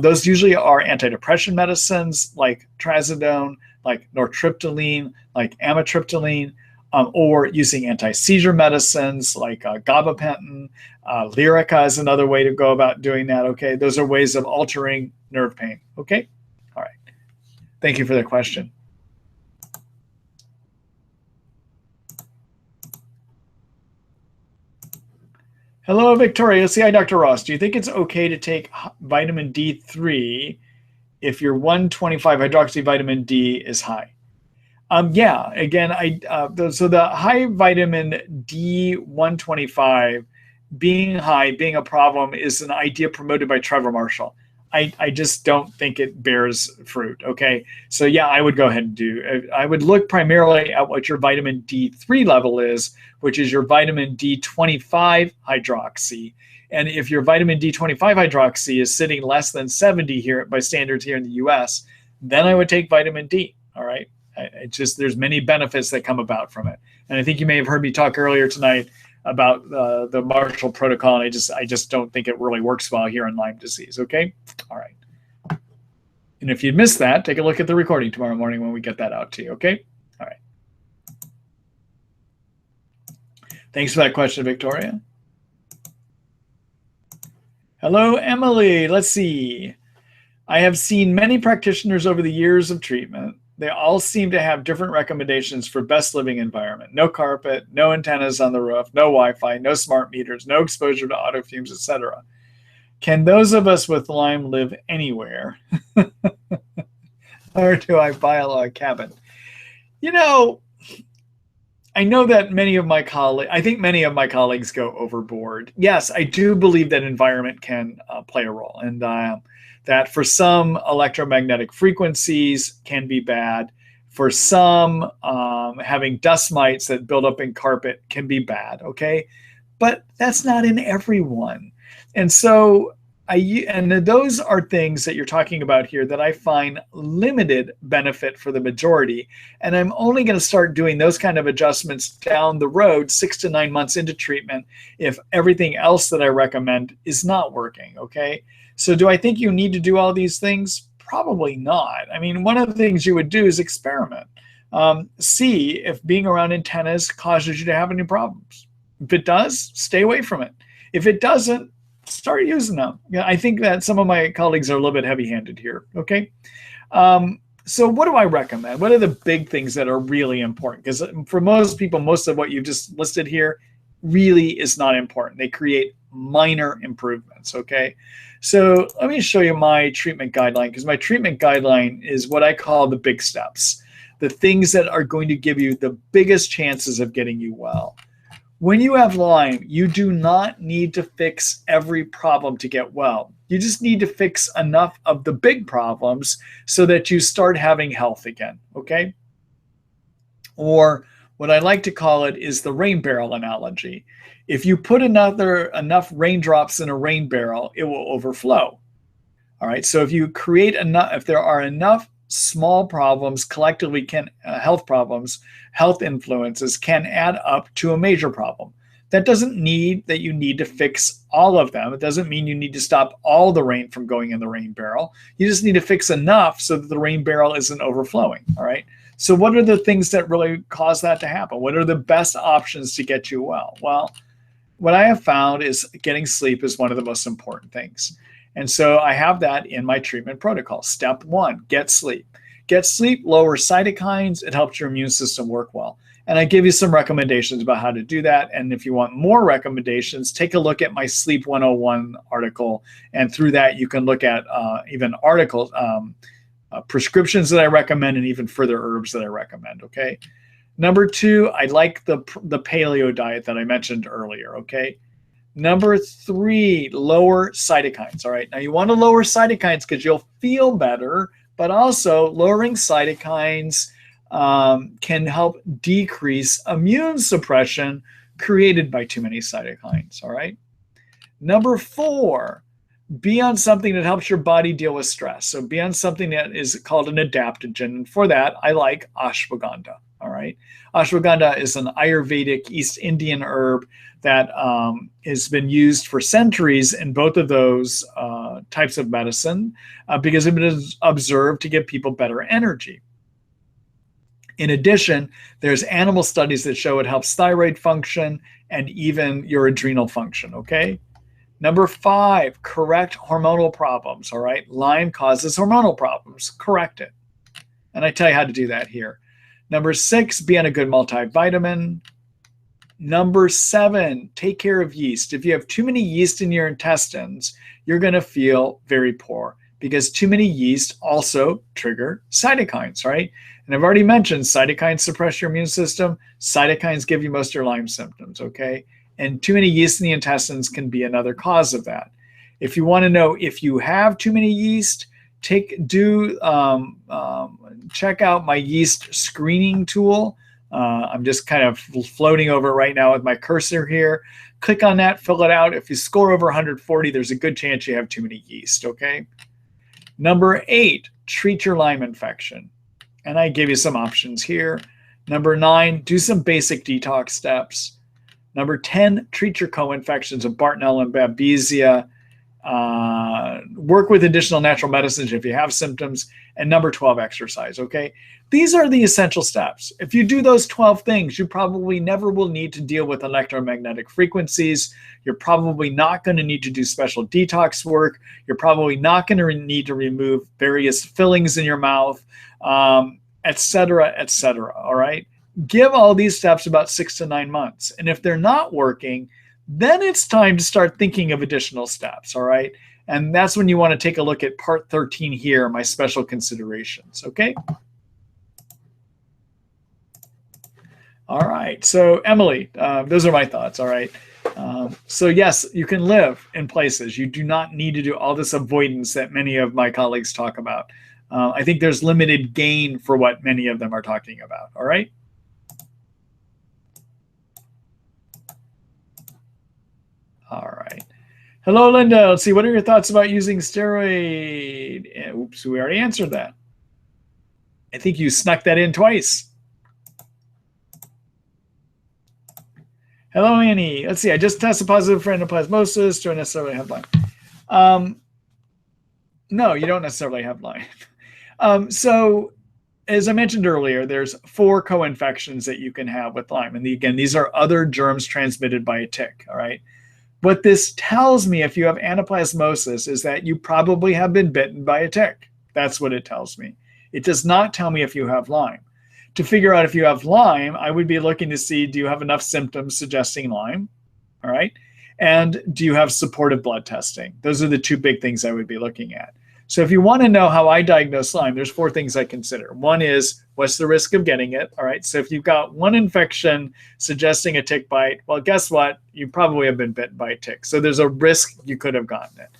Those usually are antidepressant medicines like trazodone, like nortriptyline, like amitriptyline, or using anti-seizure medicines like gabapentin. Lyrica is another way to go about doing that. Okay, those are ways of altering nerve pain. Okay, all right. Thank you for the question. Hello, Victoria. Hi, Dr. Ross. Do you think it's okay to take vitamin D3 if your 125 hydroxy vitamin D is high? Yeah, again, so the high vitamin D 125 being high, being a problem is an idea promoted by Trevor Marshall. I just don't think it bears fruit. Okay, so yeah, I would go ahead and I would look primarily at what your vitamin D3 level is, which is your vitamin D25 hydroxy. And if your vitamin D25 hydroxy is sitting less than 70 here by standards here in the US, then I would take vitamin D. All right, there's many benefits that come about from it. And I think you may have heard me talk earlier tonight about the Marshall protocol, and I just don't think it really works well here in Lyme disease. Okay, all right. And if you missed that, take a look at the recording tomorrow morning when we get that out to you. Okay, all right. Thanks for that question, Victoria. Hello, Emily. Let's see. I have seen many practitioners over the years of treatment. They all seem to have different recommendations for best living environment. No carpet, no antennas on the roof, no Wi-Fi, no smart meters, no exposure to auto fumes, etc. Can those of us with Lyme live anywhere? Or do I buy a log cabin? You know, I know that many of my colleagues go overboard. Yes, I do believe that environment can play a role, and that for some electromagnetic frequencies can be bad. For some, having dust mites that build up in carpet can be bad, okay? But that's not in everyone. And so, those are things that you're talking about here that I find limited benefit for the majority. And I'm only going to start doing those kind of adjustments down the road, 6 to 9 months into treatment, if everything else that I recommend is not working, okay? So do I think you need to do all these things? Probably not. I mean, one of the things you would do is experiment. See if being around antennas causes you to have any problems. If it does, stay away from it. If it doesn't, start using them. Yeah, I think that some of my colleagues are a little bit heavy-handed here, okay? So what do I recommend? What are the big things that are really important? Because for most people, most of what you've just listed here really is not important. They create minor improvements, okay? So let me show you my treatment guideline, because my treatment guideline is what I call the big steps, the things that are going to give you the biggest chances of getting you well. When you have Lyme, you do not need to fix every problem to get well. You just need to fix enough of the big problems so that you start having health again, okay? Or what I like to call it is the rain barrel analogy. If you put enough raindrops in a rain barrel, it will overflow. All right, so if you create enough, if there are enough small problems collectively health influences can add up to a major problem. That doesn't mean that you need to fix all of them. It doesn't mean you need to stop all the rain from going in the rain barrel. You just need to fix enough so that the rain barrel isn't overflowing, all right? So what are the things that really cause that to happen? What are the best options to get you well? Well, what I have found is getting sleep is one of the most important things. And so I have that in my treatment protocol. Step 1, get sleep. Get sleep, lower cytokines. It helps your immune system work well. And I give you some recommendations about how to do that. And if you want more recommendations, take a look at my Sleep 101 article. And through that, you can look at even articles, prescriptions that I recommend, and even further herbs that I recommend, okay? Number 2, I like the paleo diet that I mentioned earlier, okay? Number 3, lower cytokines, all right? Now, you want to lower cytokines because you'll feel better, but also lowering cytokines can help decrease immune suppression created by too many cytokines, all right? Number 4, be on something that helps your body deal with stress. So be on something that is called an adaptogen. And for that, I like ashwagandha, all right? Ashwagandha is an Ayurvedic East Indian herb that has been used for centuries in both of those types of medicine because it is observed to give people better energy. In addition, there's animal studies that show it helps thyroid function and even your adrenal function, okay? Number 5, correct hormonal problems, all right? Lyme causes hormonal problems. Correct it. And I tell you how to do that here. Number 6, be on a good multivitamin. Number 7, take care of yeast. If you have too many yeast in your intestines, you're going to feel very poor because too many yeast also trigger cytokines, right? And I've already mentioned cytokines suppress your immune system. Cytokines give you most of your Lyme symptoms, okay? And too many yeast in the intestines can be another cause of that. If you want to know if you have too many yeast, check out my yeast screening tool. I'm just kind of floating over it right now with my cursor here. Click on that, fill it out. If you score over 140, there's a good chance you have too many yeast, okay? Number 8, treat your Lyme infection. And I give you some options here. Number 9, do some basic detox steps. Number 10, treat your co-infections of Bartonella and Babesia. Work with additional natural medicines if you have symptoms. And number 12, exercise, okay? These are the essential steps. If you do those 12 things, you probably never will need to deal with electromagnetic frequencies. You're probably not going to need to do special detox work. You're probably not going to need to remove various fillings in your mouth, et cetera, all right? Give all these steps about 6 to 9 months. And if they're not working, then it's time to start thinking of additional steps, all right? And that's when you want to take a look at part 13 here, my special considerations, okay? All right, so Emily, those are my thoughts, all right? So yes, you can live in places. You do not need to do all this avoidance that many of my colleagues talk about. I think there's limited gain for what many of them are talking about, all right? All right. Hello, Linda. Let's see. What are your thoughts about using steroid? Oops, we already answered that. I think you snuck that in twice. Hello, Annie. Let's see. I just tested positive for anaplasmosis. Do I necessarily have Lyme? No, you don't necessarily have Lyme. So, as I mentioned earlier, there's 4 co-infections that you can have with Lyme. And again, these are other germs transmitted by a tick, all right? What this tells me, if you have anaplasmosis, is that you probably have been bitten by a tick. That's what it tells me. It does not tell me if you have Lyme. To figure out if you have Lyme, I would be looking to see, do you have enough symptoms suggesting Lyme? All right. And do you have supportive blood testing? Those are the 2 big things I would be looking at. So if you want to know how I diagnose Lyme, there's 4 things I consider. One is, what's the risk of getting it? All right. So if you've got one infection suggesting a tick bite, well, guess what? You probably have been bitten by a tick. So there's a risk you could have gotten it.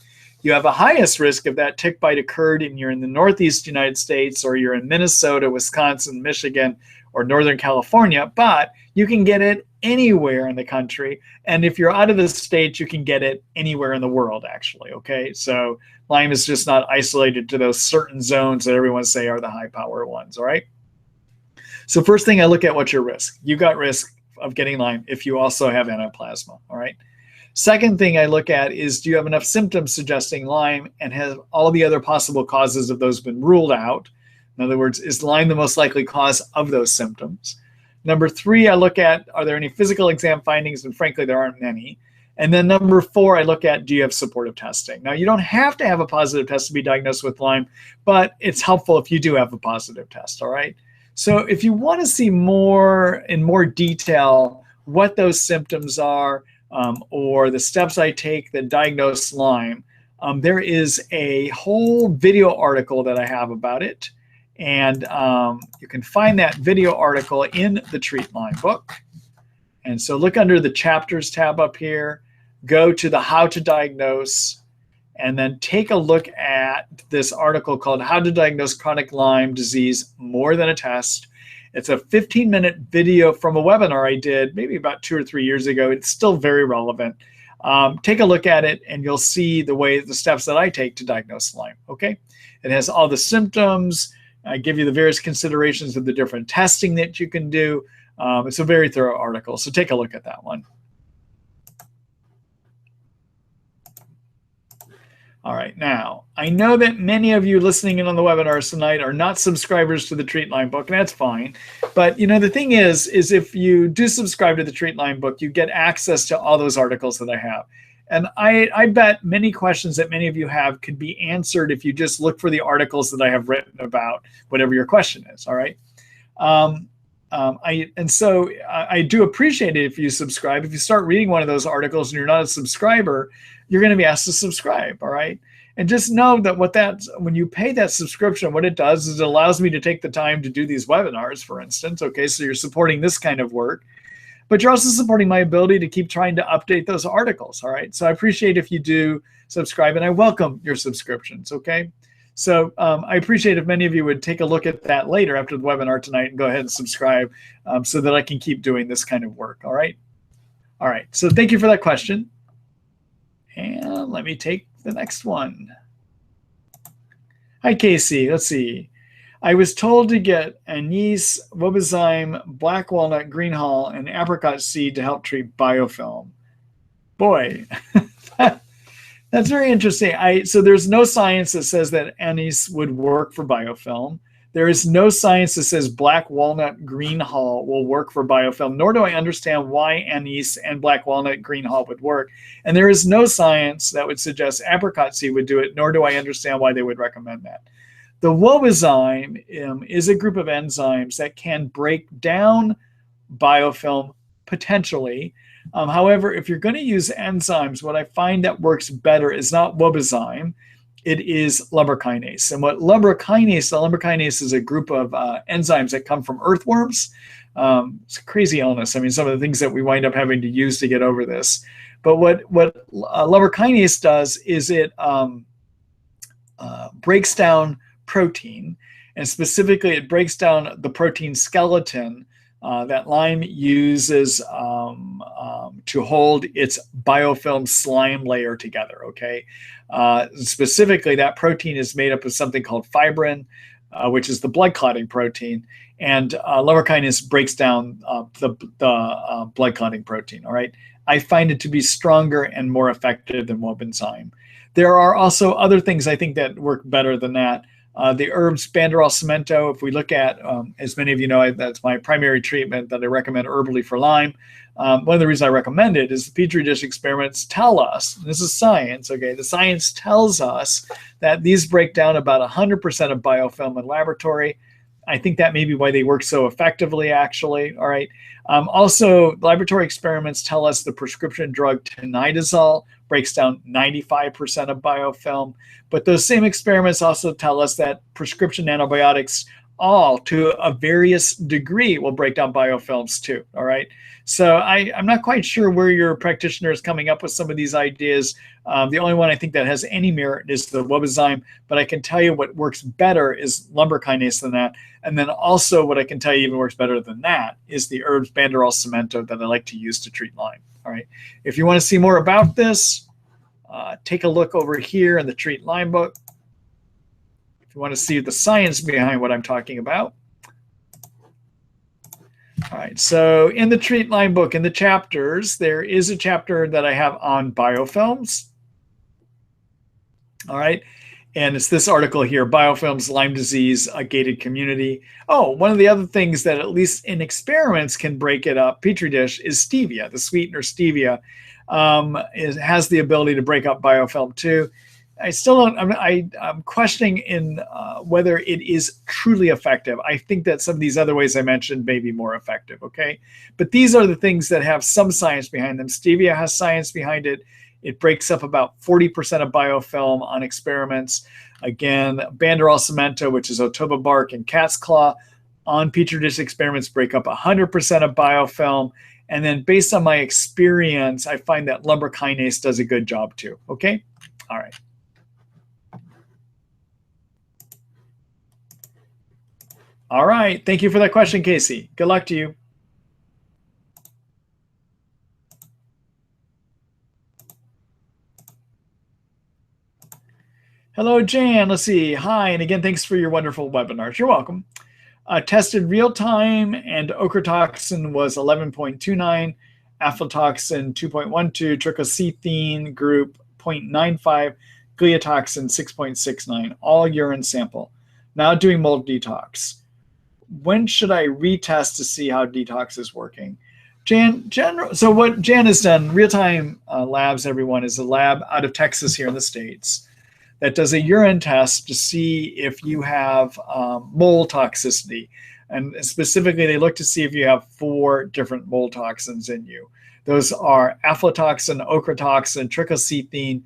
You have a highest risk if that tick bite occurred and you're in the Northeast United States, or you're in Minnesota, Wisconsin, Michigan, or Northern California, but you can get it anywhere in the country. And if you're out of the state, you can get it anywhere in the world, actually, okay? So Lyme is just not isolated to those certain zones that everyone say are the high power ones, all right? So first thing I look at, what's your risk? You got risk of getting Lyme if you also have Anaplasma, all right? Second thing I look at is, do you have enough symptoms suggesting Lyme, and have all the other possible causes of those been ruled out? In other words, is Lyme the most likely cause of those symptoms? Number 3, I look at, are there any physical exam findings? And frankly, there aren't many. And then number 4, I look at, do you have supportive testing? Now, you don't have to have a positive test to be diagnosed with Lyme, but it's helpful if you do have a positive test, all right? So if you want to see more in more detail what those symptoms are, or the steps I take that diagnose Lyme, there is a whole video article that I have about it. And you can find that video article in the Treat Lyme book. And so look under the chapters tab up here, go to the How to Diagnose, and then take a look at this article called How to Diagnose Chronic Lyme Disease More Than a Test. It's a 15-minute video from a webinar I did maybe about 2 or 3 years ago. It's still very relevant. Take a look at it and you'll see the steps that I take to diagnose Lyme, okay? It has all the symptoms. I give you the various considerations of the different testing that you can do. It's a very thorough article, so take a look at that one. All right, now, I know that many of you listening in on the webinars tonight are not subscribers to the Treat Lyme book, and that's fine. But, you know, the thing is if you do subscribe to the Treat Lyme book, you get access to all those articles that I have. And I bet many questions that many of you have could be answered if you just look for the articles that I have written about whatever your question is, all right? I do appreciate it if you subscribe. If you start reading one of those articles and you're not a subscriber, you're going to be asked to subscribe, all right? And just know that when you pay that subscription, what it does is it allows me to take the time to do these webinars, for instance, okay? So you're supporting this kind of work, but you're also supporting my ability to keep trying to update those articles, all right? So I appreciate if you do subscribe, and I welcome your subscriptions, okay? So I appreciate if many of you would take a look at that later after the webinar tonight and go ahead and subscribe so that I can keep doing this kind of work, all right? All right, so thank you for that question. And let me take the next one. Hi, Casey. Let's see. I was told to get anise, wobezyme, black walnut, green hull, and apricot seed to help treat biofilm. Boy, that's very interesting. So there's no science that says that anise would work for biofilm. There is no science that says black walnut, green hull will work for biofilm, nor do I understand why anise and black walnut, green hull would work. And there is no science that would suggest apricot seed would do it, nor do I understand why they would recommend that. The wobezyme is a group of enzymes that can break down biofilm potentially. However, if you're going to use enzymes, what I find that works better is not wobezyme. It is lumber kinase. And the lumber kinase is a group of enzymes that come from earthworms. It's a crazy illness. I mean, some of the things that we wind up having to use to get over this. But what lumber kinase does is it breaks down protein, and specifically it breaks down the protein skeleton that Lyme uses to hold its biofilm slime layer together, okay? Specifically, that protein is made up of something called fibrin, which is the blood clotting protein, and lumber kinase breaks down the blood clotting protein, all right? I find it to be stronger and more effective than wobezyme. There are also other things I think that work better than that. The herbs Banderol Cemento, if we look at, as many of you know, that's my primary treatment that I recommend herbally for Lyme. One of the reasons I recommend it is the Petri dish experiments tell us, and this is science, okay, the science tells us that these break down about 100% of biofilm in laboratory. I think that may be why they work so effectively, actually, all right? Also, laboratory experiments tell us the prescription drug tinidazole breaks down 95% of biofilm. But those same experiments also tell us that prescription antibiotics all, to a various degree, will break down biofilms too, all right? So I'm not quite sure where your practitioner is coming up with some of these ideas. The only one I think that has any merit is the wobezyme, but I can tell you what works better is lumber kinase than that. And then also what I can tell you even works better than that is the herbs Banderol Cemento that I like to use to treat Lyme, all right? If you want to see more about this, take a look over here in the Treat Lyme book. If you want to see the science behind what I'm talking about. All right, so in the Treat Lyme book, in the chapters, there is a chapter that I have on biofilms. All right, and it's this article here, Biofilms, Lyme Disease, a Gated Community. Oh, one of the other things that at least in experiments can break it up, Petri dish, is stevia. The sweetener stevia has the ability to break up biofilm too. I still don't, I'm questioning in whether it is truly effective. I think that some of these other ways I mentioned may be more effective, okay? But these are the things that have some science behind them. Stevia has science behind it. It breaks up about 40% of biofilm on experiments. Again, Banderol cemento, which is Otoba bark and cat's claw, on petri dish experiments break up 100% of biofilm. And then based on my experience, I find that lumber kinase does a good job too, okay? All right. All right. Thank you for that question, Casey. Good luck to you. Hello, Jan. Let's see. Hi. And again, thanks for your wonderful webinars. You're welcome. Tested real time, and ochratoxin was 11.29, aflatoxin 2.12, trichosethine group 0.95, gliotoxin 6.69, all urine sample. Now doing mold detox. When should I retest to see how detox is working? So what Jan has done, Real-Time Labs, everyone, is a lab out of Texas here in the States that does a urine test to see if you have mold toxicity. And specifically, they look to see if you have 4 different mold toxins in you. Those are aflatoxin, ochratoxin, trichosethine,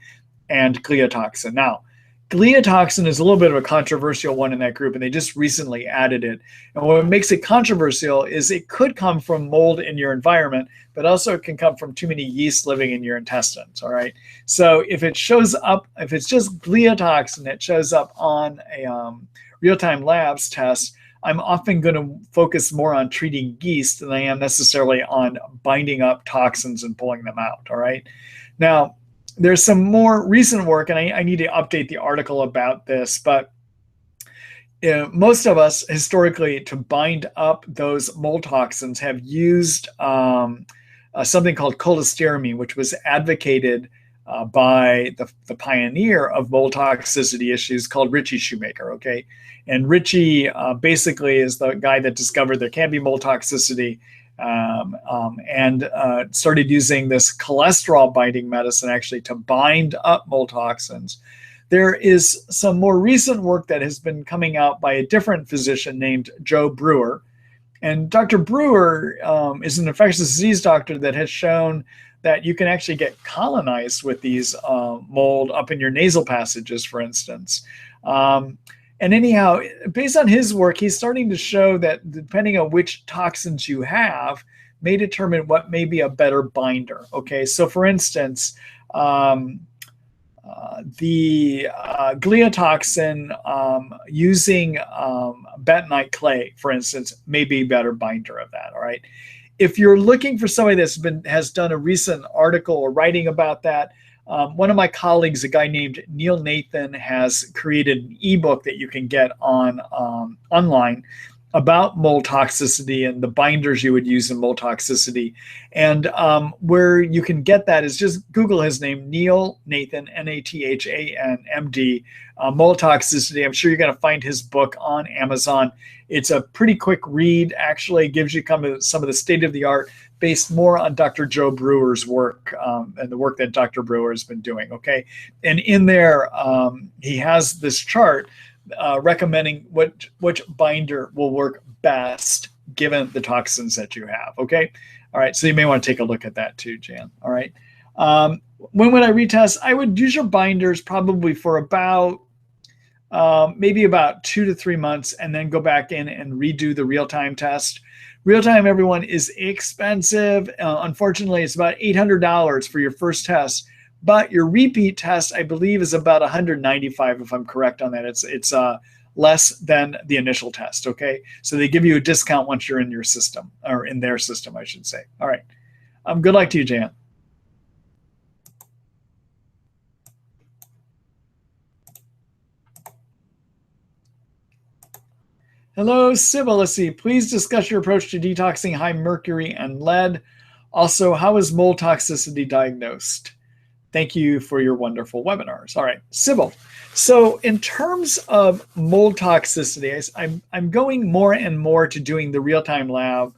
and gliotoxin. Now, gliotoxin is a little bit of a controversial one in that group, and they just recently added it. And what makes it controversial is it could come from mold in your environment, but also it can come from too many yeast living in your intestines, all right? So if it shows up, if it's just gliotoxin that shows up on a Real-Time Labs test, I'm often going to focus more on treating yeast than I am necessarily on binding up toxins and pulling them out, all right? Now, there's some more recent work, and I need to update the article about this, but most of us historically, to bind up those mold toxins, have used something called cholestyramine, which was advocated by the pioneer of mold toxicity issues called Richie Shoemaker, okay? And Richie basically is the guy that discovered there can be mold toxicity, and started using this cholesterol binding medicine actually to bind up mold toxins. There is some more recent work that has been coming out by a different physician named Joe Brewer. And Dr. Brewer is an infectious disease doctor that has shown that you can actually get colonized with these mold up in your nasal passages, for instance. And anyhow, based on his work, he's starting to show that depending on which toxins you have, may determine what may be a better binder. Okay, so for instance, the gliotoxin using bentonite clay, for instance, may be a better binder of that. All right. If you're looking for somebody has done a recent article or writing about that, one of my colleagues, a guy named Neil Nathan, has created an ebook that you can get on online about mold toxicity and the binders you would use in mold toxicity. And where you can get that is just Google his name, Neil Nathan, Nathan, MD, mold toxicity. I'm sure you're going to find his book on Amazon. It's a pretty quick read, actually. It gives you some of the state of the art based more on Dr. Joe Brewer's work and the work that Dr. Brewer has been doing, okay? And in there, he has this chart recommending which binder will work best given the toxins that you have, okay? All right, so you may want to take a look at that too, Jan, all right? When would I retest? I would use your binders probably for about maybe about 2 to 3 months, and then go back in and redo the real-time test. Real-time, everyone, is expensive. Unfortunately, it's about $800 for your first test, but your repeat test, I believe, is about $195 if I'm correct on that. It's less than the initial test, okay? So they give you a discount once you're in your system, or in their system, I should say. All right. Good luck to you, Jan. Hello, Sybil. Let's see. Please discuss your approach to detoxing high mercury and lead. Also, how is mold toxicity diagnosed? Thank you for your wonderful webinars. All right, Sybil. So in terms of mold toxicity, I'm going more and more to doing the real-time lab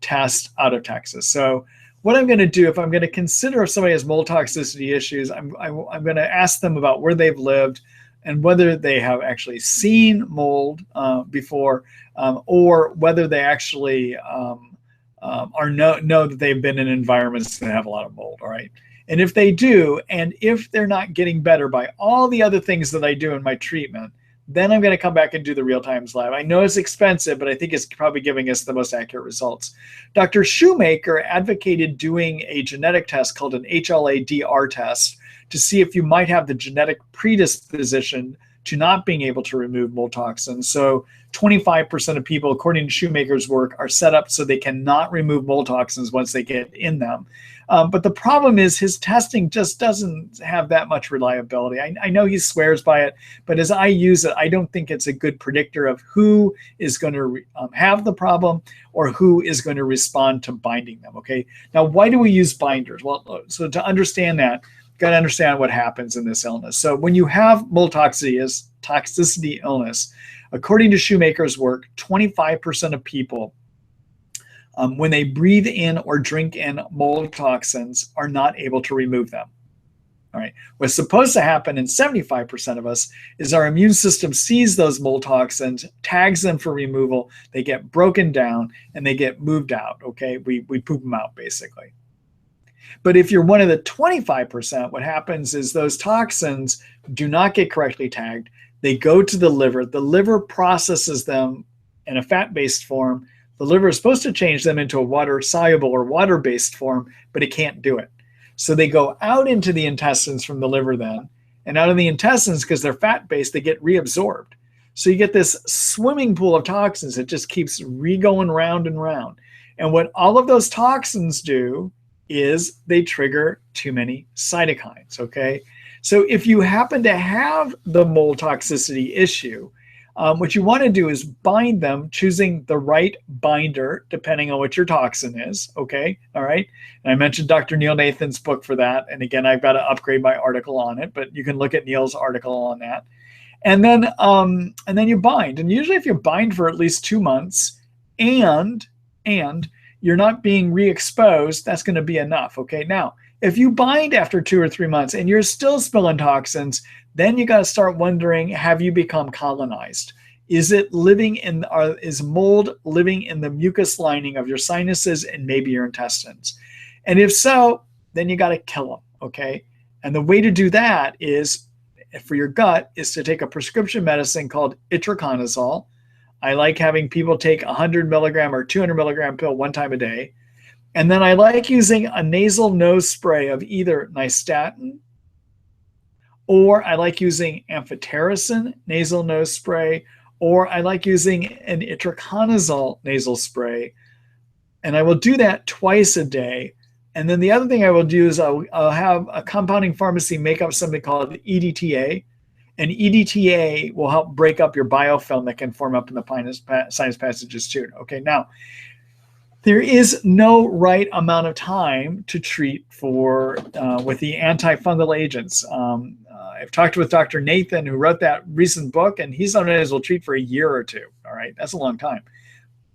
test out of Texas. So what I'm going to do, if I'm going to consider if somebody has mold toxicity issues, I'm going to ask them about where they've lived and whether they have actually seen mold before, or whether they actually know that they've been in environments that have a lot of mold. All right. And if they do, and if they're not getting better by all the other things that I do in my treatment, then I'm going to come back and do the real-time lab. I know it's expensive, but I think it's probably giving us the most accurate results. Dr. Shoemaker advocated doing a genetic test called an HLA-DR test to see if you might have the genetic predisposition to not being able to remove mold toxins. So 25% of people, according to Shoemaker's work, are set up so they cannot remove mold toxins once they get in them. But the problem is his testing just doesn't have that much reliability. I know he swears by it, but as I use it, I don't think it's a good predictor of who is going to have the problem or who is going to respond to binding them. Okay. Now, why do we use binders? Well, so to understand that, you've got to understand what happens in this illness. So when you have mold toxicity illness, according to Shoemaker's work, 25% of people, when they breathe in or drink in mold toxins, are not able to remove them. All right. What's supposed to happen in 75% of us is our immune system sees those mold toxins, tags them for removal, they get broken down, and they get moved out. Okay. We poop them out, basically. But if you're one of the 25%, what happens is those toxins do not get correctly tagged. They go to the liver processes them in a fat-based form. The liver is supposed to change them into a water-soluble or water-based form, but it can't do it. So they go out into the intestines from the liver then, and out of the intestines, because they're fat-based, they get reabsorbed. So you get this swimming pool of toxins that just keeps going round and round. And what all of those toxins do is they trigger too many cytokines, okay? So if you happen to have the mold toxicity issue, what you want to do is bind them, choosing the right binder depending on what your toxin is. Okay, all right. And I mentioned Dr. Neil Nathan's book for that. And again, I've got to upgrade my article on it, but you can look at Neil's article on that. And then you bind. And usually, if you bind for at least 2 months, and you're not being re-exposed, that's going to be enough. Okay. Now, if you bind after 2 or 3 months and you're still spilling toxins, then you got to start wondering, have you become colonized? Is mold living in the mucus lining of your sinuses and maybe your intestines? And if so, then you got to kill them, okay? And the way to do that is, for your gut, is to take a prescription medicine called itraconazole. I like having people take a 100 milligram or 200 milligram pill one time a day. And then I like using a nasal nose spray of either nystatin, or I like using amphotericin nasal nose spray, or I like using an itraconazole nasal spray. And I will do that twice a day. And then the other thing I will do is I'll have a compounding pharmacy make up something called EDTA. And EDTA will help break up your biofilm that can form up in the sinus passages too. Okay, now, there is no right amount of time to treat with the antifungal agents. I've talked with Dr. Nathan, who wrote that recent book, and he sometimes will treat for a year or two. All right, that's a long time.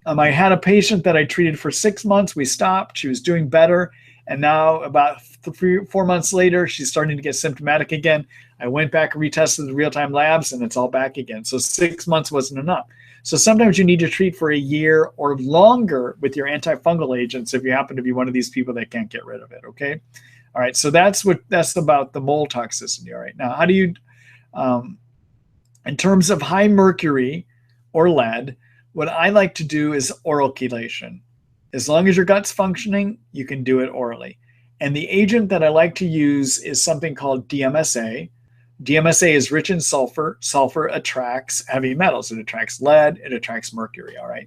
I had a patient that I treated for 6 months. We stopped. She was doing better. And now about 4 months later, she's starting to get symptomatic again. I went back and retested the real-time labs, and it's all back again. So 6 months wasn't enough. So sometimes you need to treat for a year or longer with your antifungal agents if you happen to be one of these people that can't get rid of it, okay? All right, so that's about the mold toxicity. All right, now how do you, in terms of high mercury or lead, what I like to do is oral chelation. As long as your gut's functioning, you can do it orally. And the agent that I like to use is something called DMSA. DMSA is rich in sulfur. Sulfur attracts heavy metals. It attracts lead. It attracts mercury, all right?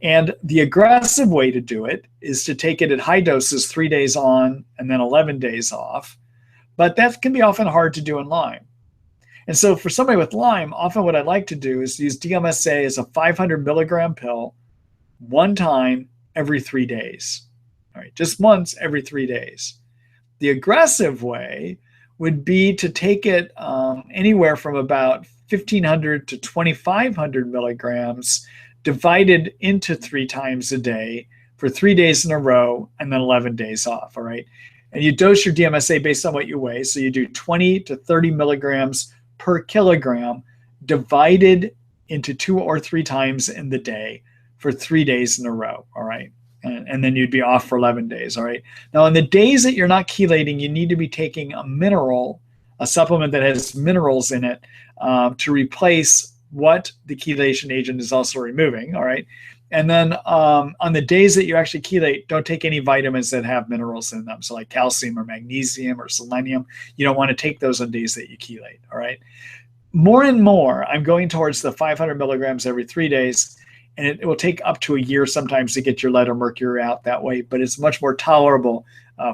And the aggressive way to do it is to take it at high doses, 3 days on and then 11 days off. But that can be often hard to do in Lyme. And so for somebody with Lyme, often what I like to do is use DMSA as a 500 milligram pill one time every 3 days. All right, just once every 3 days. The aggressive way would be to take it anywhere from about 1,500 to 2,500 milligrams divided into 3 times a day for 3 days in a row and then 11 days off, all right? And you dose your DMSA based on what you weigh. So you do 20 to 30 milligrams per kilogram divided into 2 or 3 times in the day for 3 days in a row, all right? And then you'd be off for 11 days, all right? Now, on the days that you're not chelating, you need to be taking a mineral, a supplement that has minerals in it to replace what the chelation agent is also removing, all right? And then on the days that you actually chelate, don't take any vitamins that have minerals in them. So like calcium or magnesium or selenium, you don't want to take those on days that you chelate, all right? More and more, I'm going towards the 500 milligrams every 3 days, and it will take up to a year sometimes to get your lead or mercury out that way, but it's much more tolerable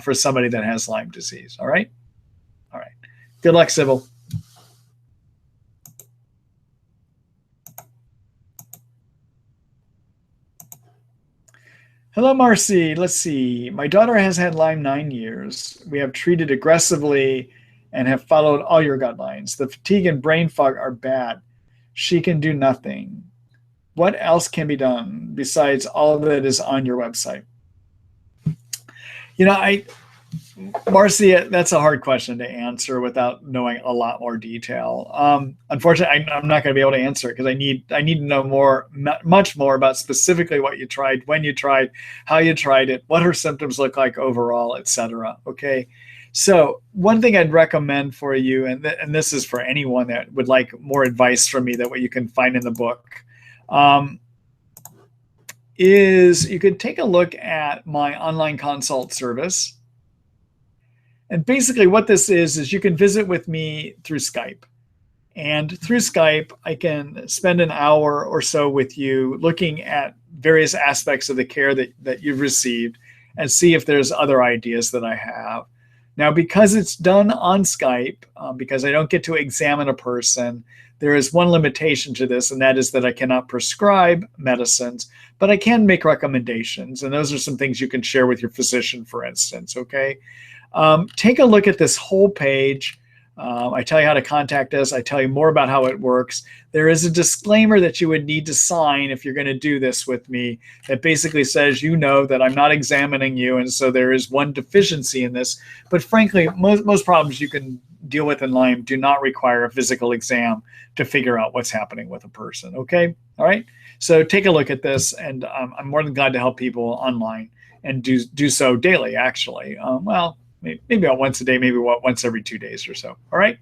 for somebody that has Lyme disease, all right? All right. Good luck, Sybil. Hello, Marcy. Let's see. My daughter has had Lyme 9 years. We have treated aggressively and have followed all your guidelines. The fatigue and brain fog are bad. She can do nothing. What else can be done besides all that is on your website? You know, Marcy, that's a hard question to answer without knowing a lot more detail. Unfortunately, I'm not going to be able to answer it because I need to know much more about specifically what you tried, when you tried, how you tried it, what her symptoms look like overall, etc. Okay, so one thing I'd recommend for you, and this is for anyone that would like more advice from me, that what you can find in the book, is you could take a look at my online consult service. And basically what this is you can visit with me through Skype. And through Skype, I can spend an hour or so with you looking at various aspects of the care that you've received and see if there's other ideas that I have. Now, because it's done on Skype, because I don't get to examine a person, there is one limitation to this, and that is that I cannot prescribe medicines, but I can make recommendations. And those are some things you can share with your physician, for instance, okay? Take a look at this whole page. I tell you how to contact us. I tell you more about how it works. There is a disclaimer that you would need to sign if you're going to do this with me that basically says, you know, that I'm not examining you, and so there is one deficiency in this. But frankly, most problems you can deal with in Lyme do not require a physical exam to figure out what's happening with a person, okay? All right? So take a look at this, and I'm more than glad to help people online and do so daily, actually. Well, maybe about once a day, maybe once every 2 days or so. All right.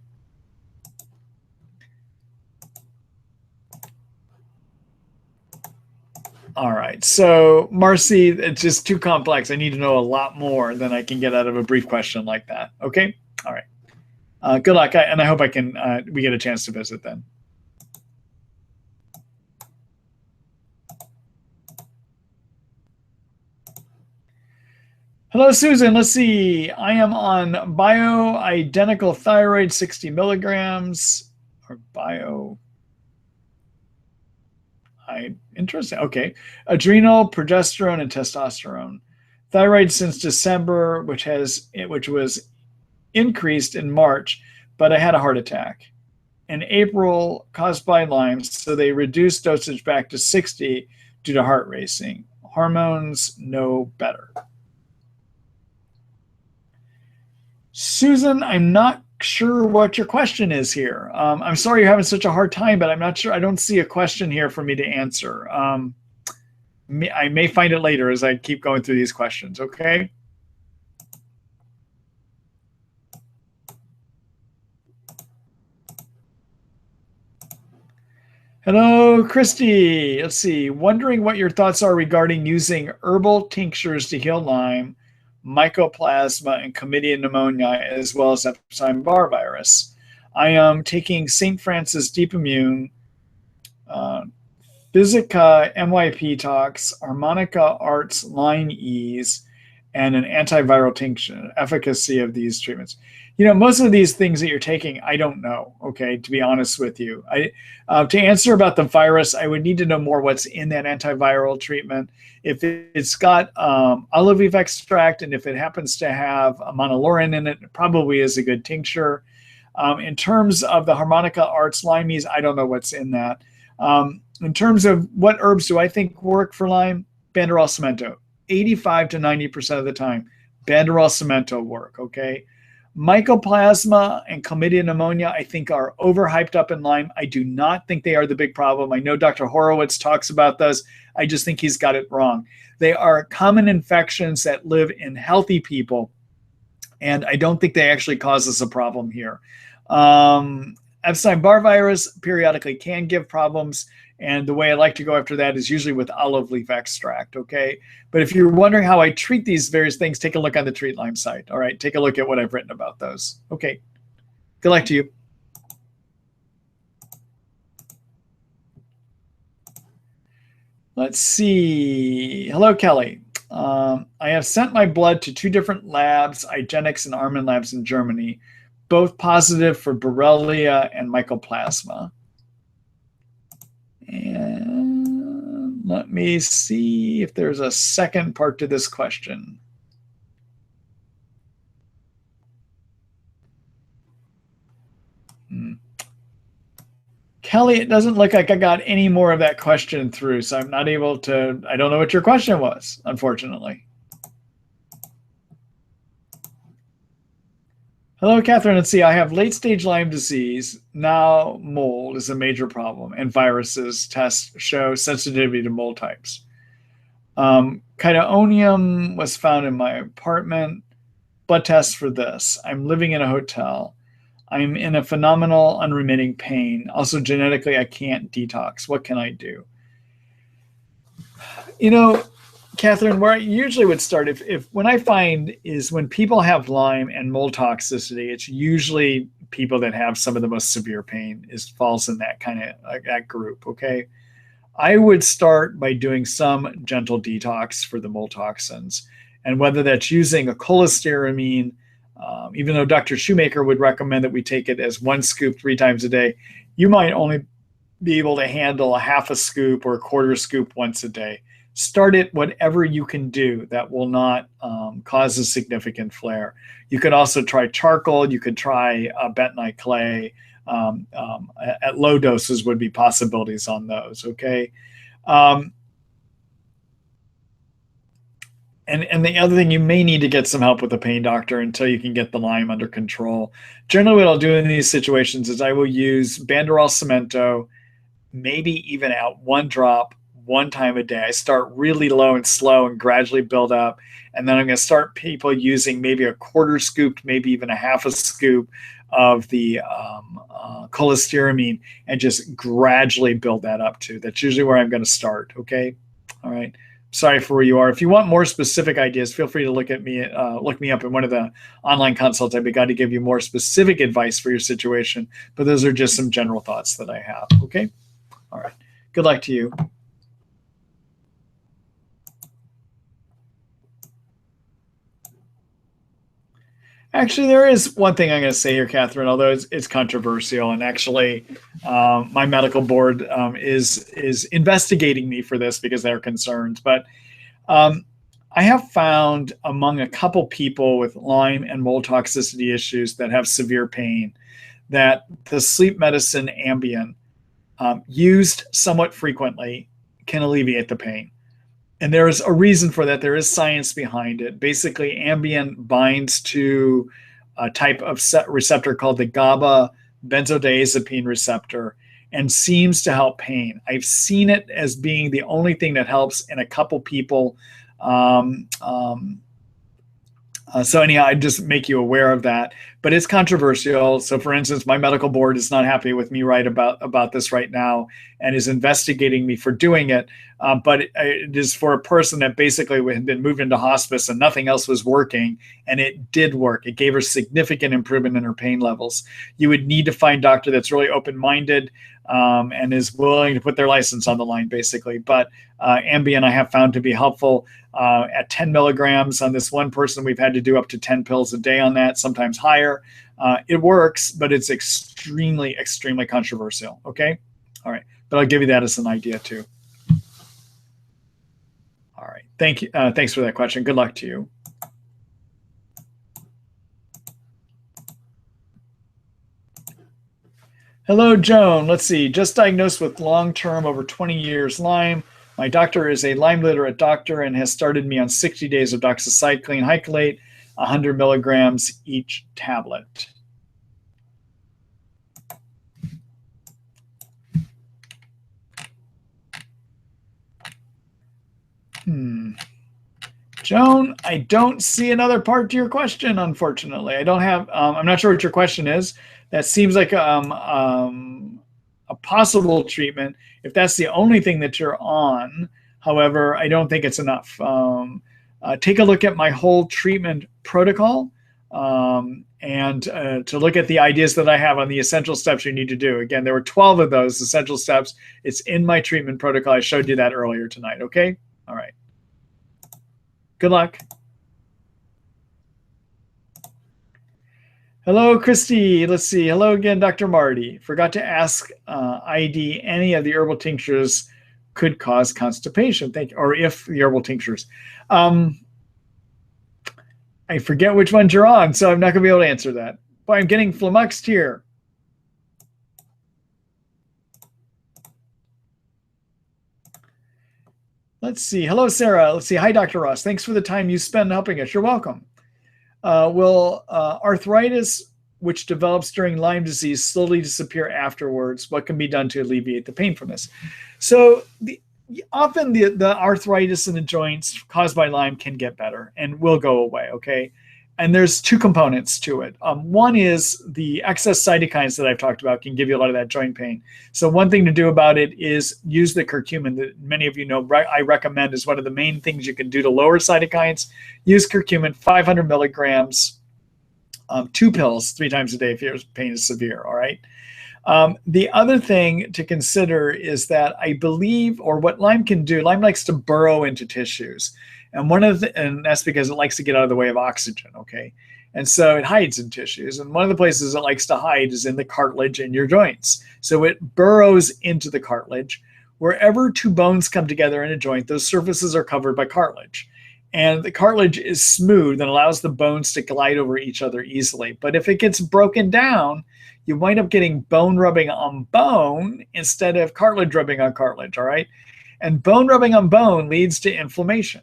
All right. So Marcy, it's just too complex. I need to know a lot more than I can get out of a brief question like that. Okay. All right. Good luck. And I hope we get a chance to visit then. Hello, Susan. Let's see. I am on bioidentical thyroid, 60 milligrams, or interesting. Okay. Adrenal, progesterone, and testosterone. Thyroid since December, which was increased in March, but I had a heart attack. In April, caused by Lyme, so they reduced dosage back to 60 due to heart racing. Hormones, no better. Susan, I'm not sure what your question is here. I'm sorry you're having such a hard time, but I'm not sure. I don't see a question here for me to answer. I may find it later as I keep going through these questions, okay? Hello, Christy. Let's see. Wondering what your thoughts are regarding using herbal tinctures to heal Lyme, Mycoplasma, and Chlamydia pneumonia, as well as Epstein-Barr virus. I am taking St. Francis Deep Immune, Physica MYP Tox, Harmonica Arts Line Ease, and an antiviral tincture. Efficacy of these treatments. You know, most of these things that you're taking, I don't know, okay, to be honest with you. To answer about the virus, I would need to know more what's in that antiviral treatment. If it's got olive leaf extract, and if it happens to have a monolaurin in it, it probably is a good tincture. In terms of the Harmonica Arts Limeese, I don't know what's in that. In terms of what herbs do I think work for Lyme, Banderol Cemento. 85 to 90% of the time, Banderol cemento will work, okay? Mycoplasma and chlamydia pneumonia, I think, are overhyped up in Lyme. I do not think they are the big problem. I know Dr. Horowitz talks about those. I just think he's got it wrong. They are common infections that live in healthy people, and I don't think they actually cause us a problem here. Epstein-Barr virus periodically can give problems, and the way I like to go after that is usually with olive leaf extract, okay? But if you're wondering how I treat these various things, take a look on the Treat Lyme site, all right? Take a look at what I've written about those. Okay, good luck to you. Let's see. Hello, Kelly. I have sent my blood to 2 different labs, Igenex and Armin labs in Germany, both positive for Borrelia and Mycoplasma. And let me see if there's a second part to this question. Kelly, it doesn't look like I got any more of that question through, so I'm not able to, I don't know what your question was, unfortunately. Hello, Catherine. Let's see. I have late-stage Lyme disease. Now mold is a major problem, and viruses tests show sensitivity to mold types. Chitoonium was found in my apartment. Blood tests for this. I'm living in a hotel. I'm in a phenomenal unremitting pain. Also, genetically, I can't detox. What can I do? You know, Catherine, where I usually would start, if when I find is when people have Lyme and mold toxicity, it's usually people that have some of the most severe pain falls in that kind of that group. Okay, I would start by doing some gentle detox for the mold toxins, and whether that's using a cholestyramine, even though Dr. Shoemaker would recommend that we take it as 1 scoop 3 times a day, you might only be able to handle a half a scoop or a quarter scoop once a day. Start it whatever you can do that will not cause a significant flare. You could also try charcoal. You could try bentonite clay. At low doses would be possibilities on those, okay? And the other thing, you may need to get some help with a pain doctor until you can get the Lyme under control. Generally, what I'll do in these situations is I will use Banderol cemento, maybe even out 1 drop 1 time a day. I start really low and slow and gradually build up. And then I'm going to start people using maybe a quarter scoop, maybe even a half a scoop of the cholestyramine and just gradually build that up too. That's usually where I'm going to start. Okay. All right. Sorry for where you are. If you want more specific ideas, feel free to look me up in one of the online consults. I'd be glad to give you more specific advice for your situation. But those are just some general thoughts that I have. Okay. All right. Good luck to you. Actually, there is one thing I'm going to say here, Catherine, although it's controversial, and actually my medical board is investigating me for this because they're concerned. But I have found among a couple people with Lyme and mold toxicity issues that have severe pain that the sleep medicine Ambien, used somewhat frequently, can alleviate the pain. And there is a reason for that. There is science behind it. Basically, Ambien binds to a type of receptor called the GABA benzodiazepine receptor and seems to help pain. I've seen it as being the only thing that helps in a couple people. So anyhow, I just make you aware of that. But it's controversial. So for instance, my medical board is not happy with me about this right now and is investigating me for doing it. But it is for a person that basically had been moved into hospice and nothing else was working, and it did work. It gave her significant improvement in her pain levels. You would need to find a doctor that's really open-minded and is willing to put their license on the line, basically. But Ambien I have found to be helpful. At 10 milligrams on this one person, we've had to do up to 10 pills a day on that, sometimes higher. It works, but it's extremely, extremely controversial. Okay? All right. But I'll give you that as an idea too. All right. Thank you. Thanks for that question. Good luck to you. Hello, Joan. Let's see. Just diagnosed with long-term over 20 years Lyme. My doctor is a Lyme literate doctor and has started me on 60 days of doxycycline hycalate, 100 milligrams each tablet. Joan, I don't see another part to your question, unfortunately. I don't have, I'm not sure what your question is. That seems like a possible treatment if that's the only thing that you're on. However, I don't think it's enough. Take a look at my whole treatment protocol and to look at the ideas that I have on the essential steps you need to do. Again, there were 12 of those essential steps. It's in my treatment protocol. I showed you that earlier tonight. Okay? All right. Good luck. Hello, Christy. Let's see. Hello again, Dr. Marty. Forgot to ask ID any of the herbal tinctures could cause constipation. Thank you. Or if the herbal tinctures. I forget which ones you're on, so I'm not going to be able to answer that. Boy, I'm getting flummoxed here. Let's see. Hello, Sarah. Let's see. Hi, Dr. Ross. Thanks for the time you spend helping us. You're welcome. Will arthritis, which develops during Lyme disease, slowly disappear afterwards? What can be done to alleviate the pain from this? So often the arthritis in the joints caused by Lyme can get better and will go away, okay? And there's two components to it. One is the excess cytokines that I've talked about can give you a lot of that joint pain. So one thing to do about it is use the curcumin that many of you know I recommend is one of the main things you can do to lower cytokines. Use curcumin, 500 milligrams, 2 pills 3 times a day if your pain is severe, all right? The other thing to consider is that I believe, or what Lyme can do, Lyme likes to burrow into tissues. And that's because it likes to get out of the way of oxygen, okay? And so it hides in tissues. And one of the places it likes to hide is in the cartilage in your joints. So it burrows into the cartilage. Wherever two bones come together in a joint, those surfaces are covered by cartilage. And the cartilage is smooth and allows the bones to glide over each other easily. But if it gets broken down, you wind up getting bone rubbing on bone instead of cartilage rubbing on cartilage, all right? And bone rubbing on bone leads to inflammation.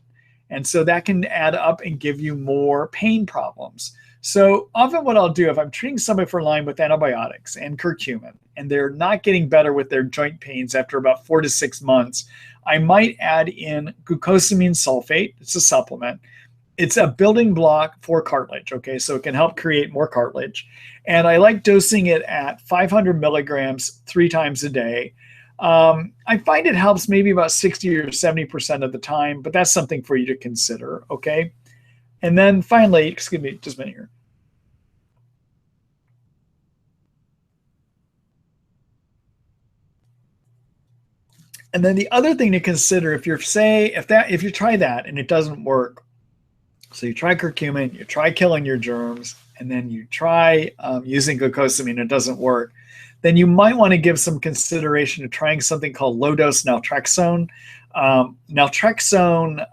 And so that can add up and give you more pain problems. So often what I'll do if I'm treating somebody for Lyme with antibiotics and curcumin, and they're not getting better with their joint pains after about 4 to 6 months, I might add in glucosamine sulfate. It's a supplement. It's a building block for cartilage, okay? So it can help create more cartilage. And I like dosing it at 500 milligrams 3 times a day. I find it helps maybe about 60 or 70% of the time, but that's something for you to consider, okay? And then finally, excuse me, just a minute here. And then the other thing to consider, if you try that and it doesn't work, so you try curcumin, you try killing your germs, and then you try using glucosamine and it doesn't work, then you might want to give some consideration to trying something called low-dose naltrexone. Naltrexone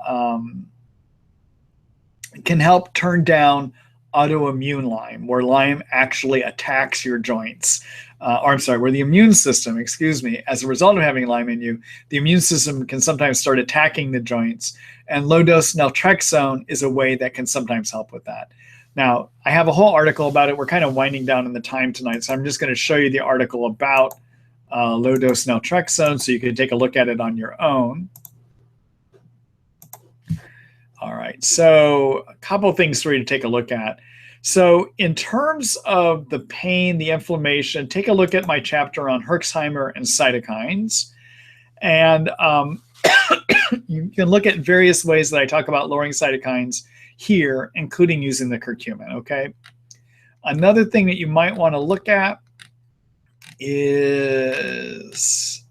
can help turn down autoimmune Lyme, where Lyme actually attacks your joints. Where the immune system, as a result of having Lyme in you, the immune system can sometimes start attacking the joints. And low-dose naltrexone is a way that can sometimes help with that. Now, I have a whole article about it. We're kind of winding down in the time tonight, so I'm just going to show you the article about low-dose naltrexone so you can take a look at it on your own. All right, so a couple of things for you to take a look at. So in terms of the pain, the inflammation, take a look at my chapter on Herxheimer and cytokines. And you can look at various ways that I talk about lowering cytokines here, including using the curcumin, okay? Another thing that you might want to look at is,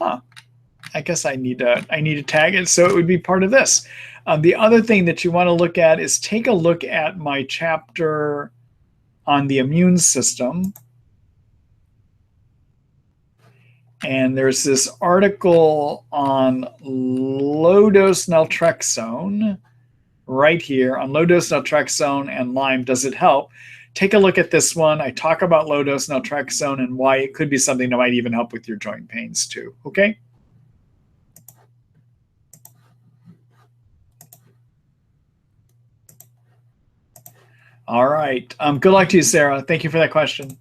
I guess I need to tag it so it would be part of this. The other thing that you want to look at is take a look at my chapter on the immune system. And there's this article on low-dose naltrexone right here, on low-dose naltrexone and Lyme. Does it help? Take a look at this one. I talk about low-dose naltrexone and why it could be something that might even help with your joint pains too, okay? All right. Good luck to you, Sarah. Thank you for that question.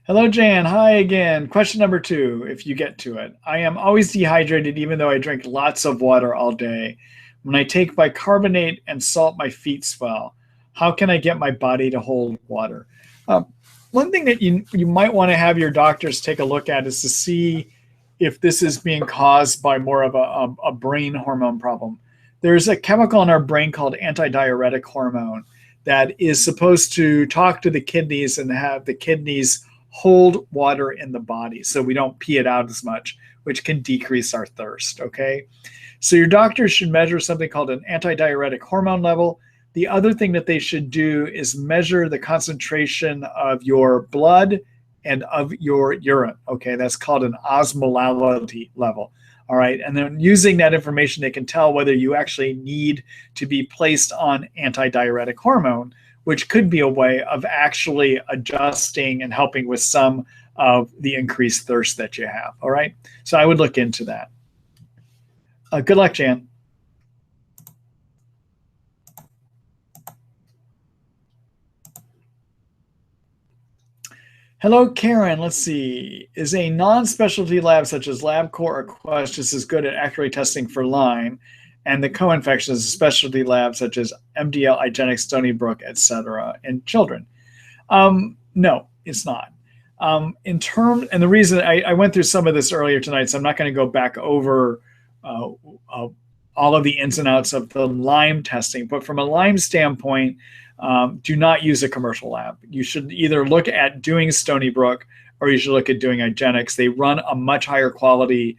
Hello, Jan. Hi again. Question number 2, if you get to it. I am always dehydrated even though I drink lots of water all day. When I take bicarbonate and salt, my feet swell. How can I get my body to hold water? One thing that you might want to have your doctors take a look at is to see if this is being caused by more of a brain hormone problem. There's a chemical in our brain called antidiuretic hormone that is supposed to talk to the kidneys and have the kidneys hold water in the body so we don't pee it out as much, which can decrease our thirst, okay? So your doctor should measure something called an antidiuretic hormone level. The other thing that they should do is measure the concentration of your blood and of your urine, okay? That's called an osmolality level, all right? And then using that information, they can tell whether you actually need to be placed on antidiuretic hormone, which could be a way of actually adjusting and helping with some of the increased thirst that you have, all right? So I would look into that. Good luck, Jan. Hello, Karen. Let's see. Is a non-specialty lab such as LabCorp or Quest just as good at accurately testing for Lyme? And the co-infection is a specialty lab such as MDL, Igenex, Stony Brook, etc. in children? No, it's not. And the reason I went through some of this earlier tonight, so I'm not going to go back over all of the ins and outs of the Lyme testing. But from a Lyme standpoint, do not use a commercial lab. You should either look at doing Stony Brook or you should look at doing Igenex. They run a much higher quality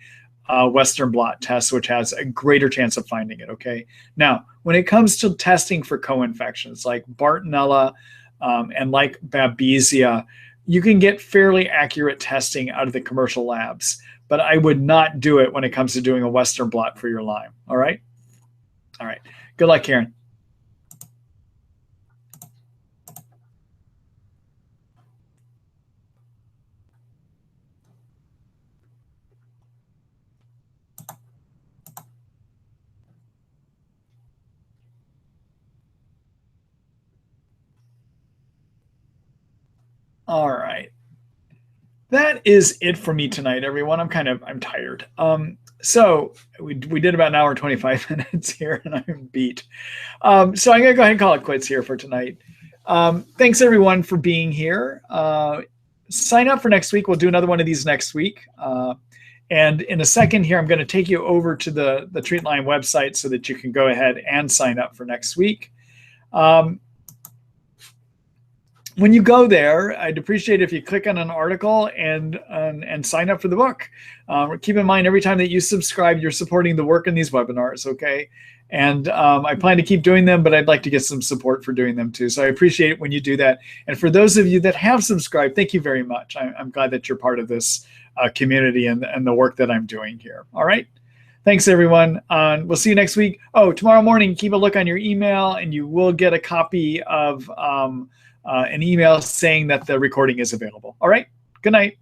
Western blot test, which has a greater chance of finding it, okay? Now, when it comes to testing for co-infections like Bartonella and like Babesia, you can get fairly accurate testing out of the commercial labs, but I would not do it when it comes to doing a Western blot for your Lyme, all right? All right. Good luck, Karen. All right. That is it for me tonight, everyone. I'm tired. So we did about an hour and 25 minutes here, and I'm beat. So I'm gonna go ahead and call it quits here for tonight. Thanks everyone for being here. Sign up for next week. We'll do another one of these next week. And in a second here, I'm going to take you over to the Treat Lyme website so that you can go ahead and sign up for next week. When you go there, I'd appreciate if you click on an article and sign up for the book. Keep in mind, every time that you subscribe, you're supporting the work in these webinars, okay? And I plan to keep doing them, but I'd like to get some support for doing them too. So I appreciate it when you do that. And for those of you that have subscribed, thank you very much. I'm glad that you're part of this community and the work that I'm doing here. All right. Thanks, everyone. We'll see you next week. Oh, tomorrow morning, keep a look on your email, and you will get a copy of an email saying that the recording is available. All right. Good night.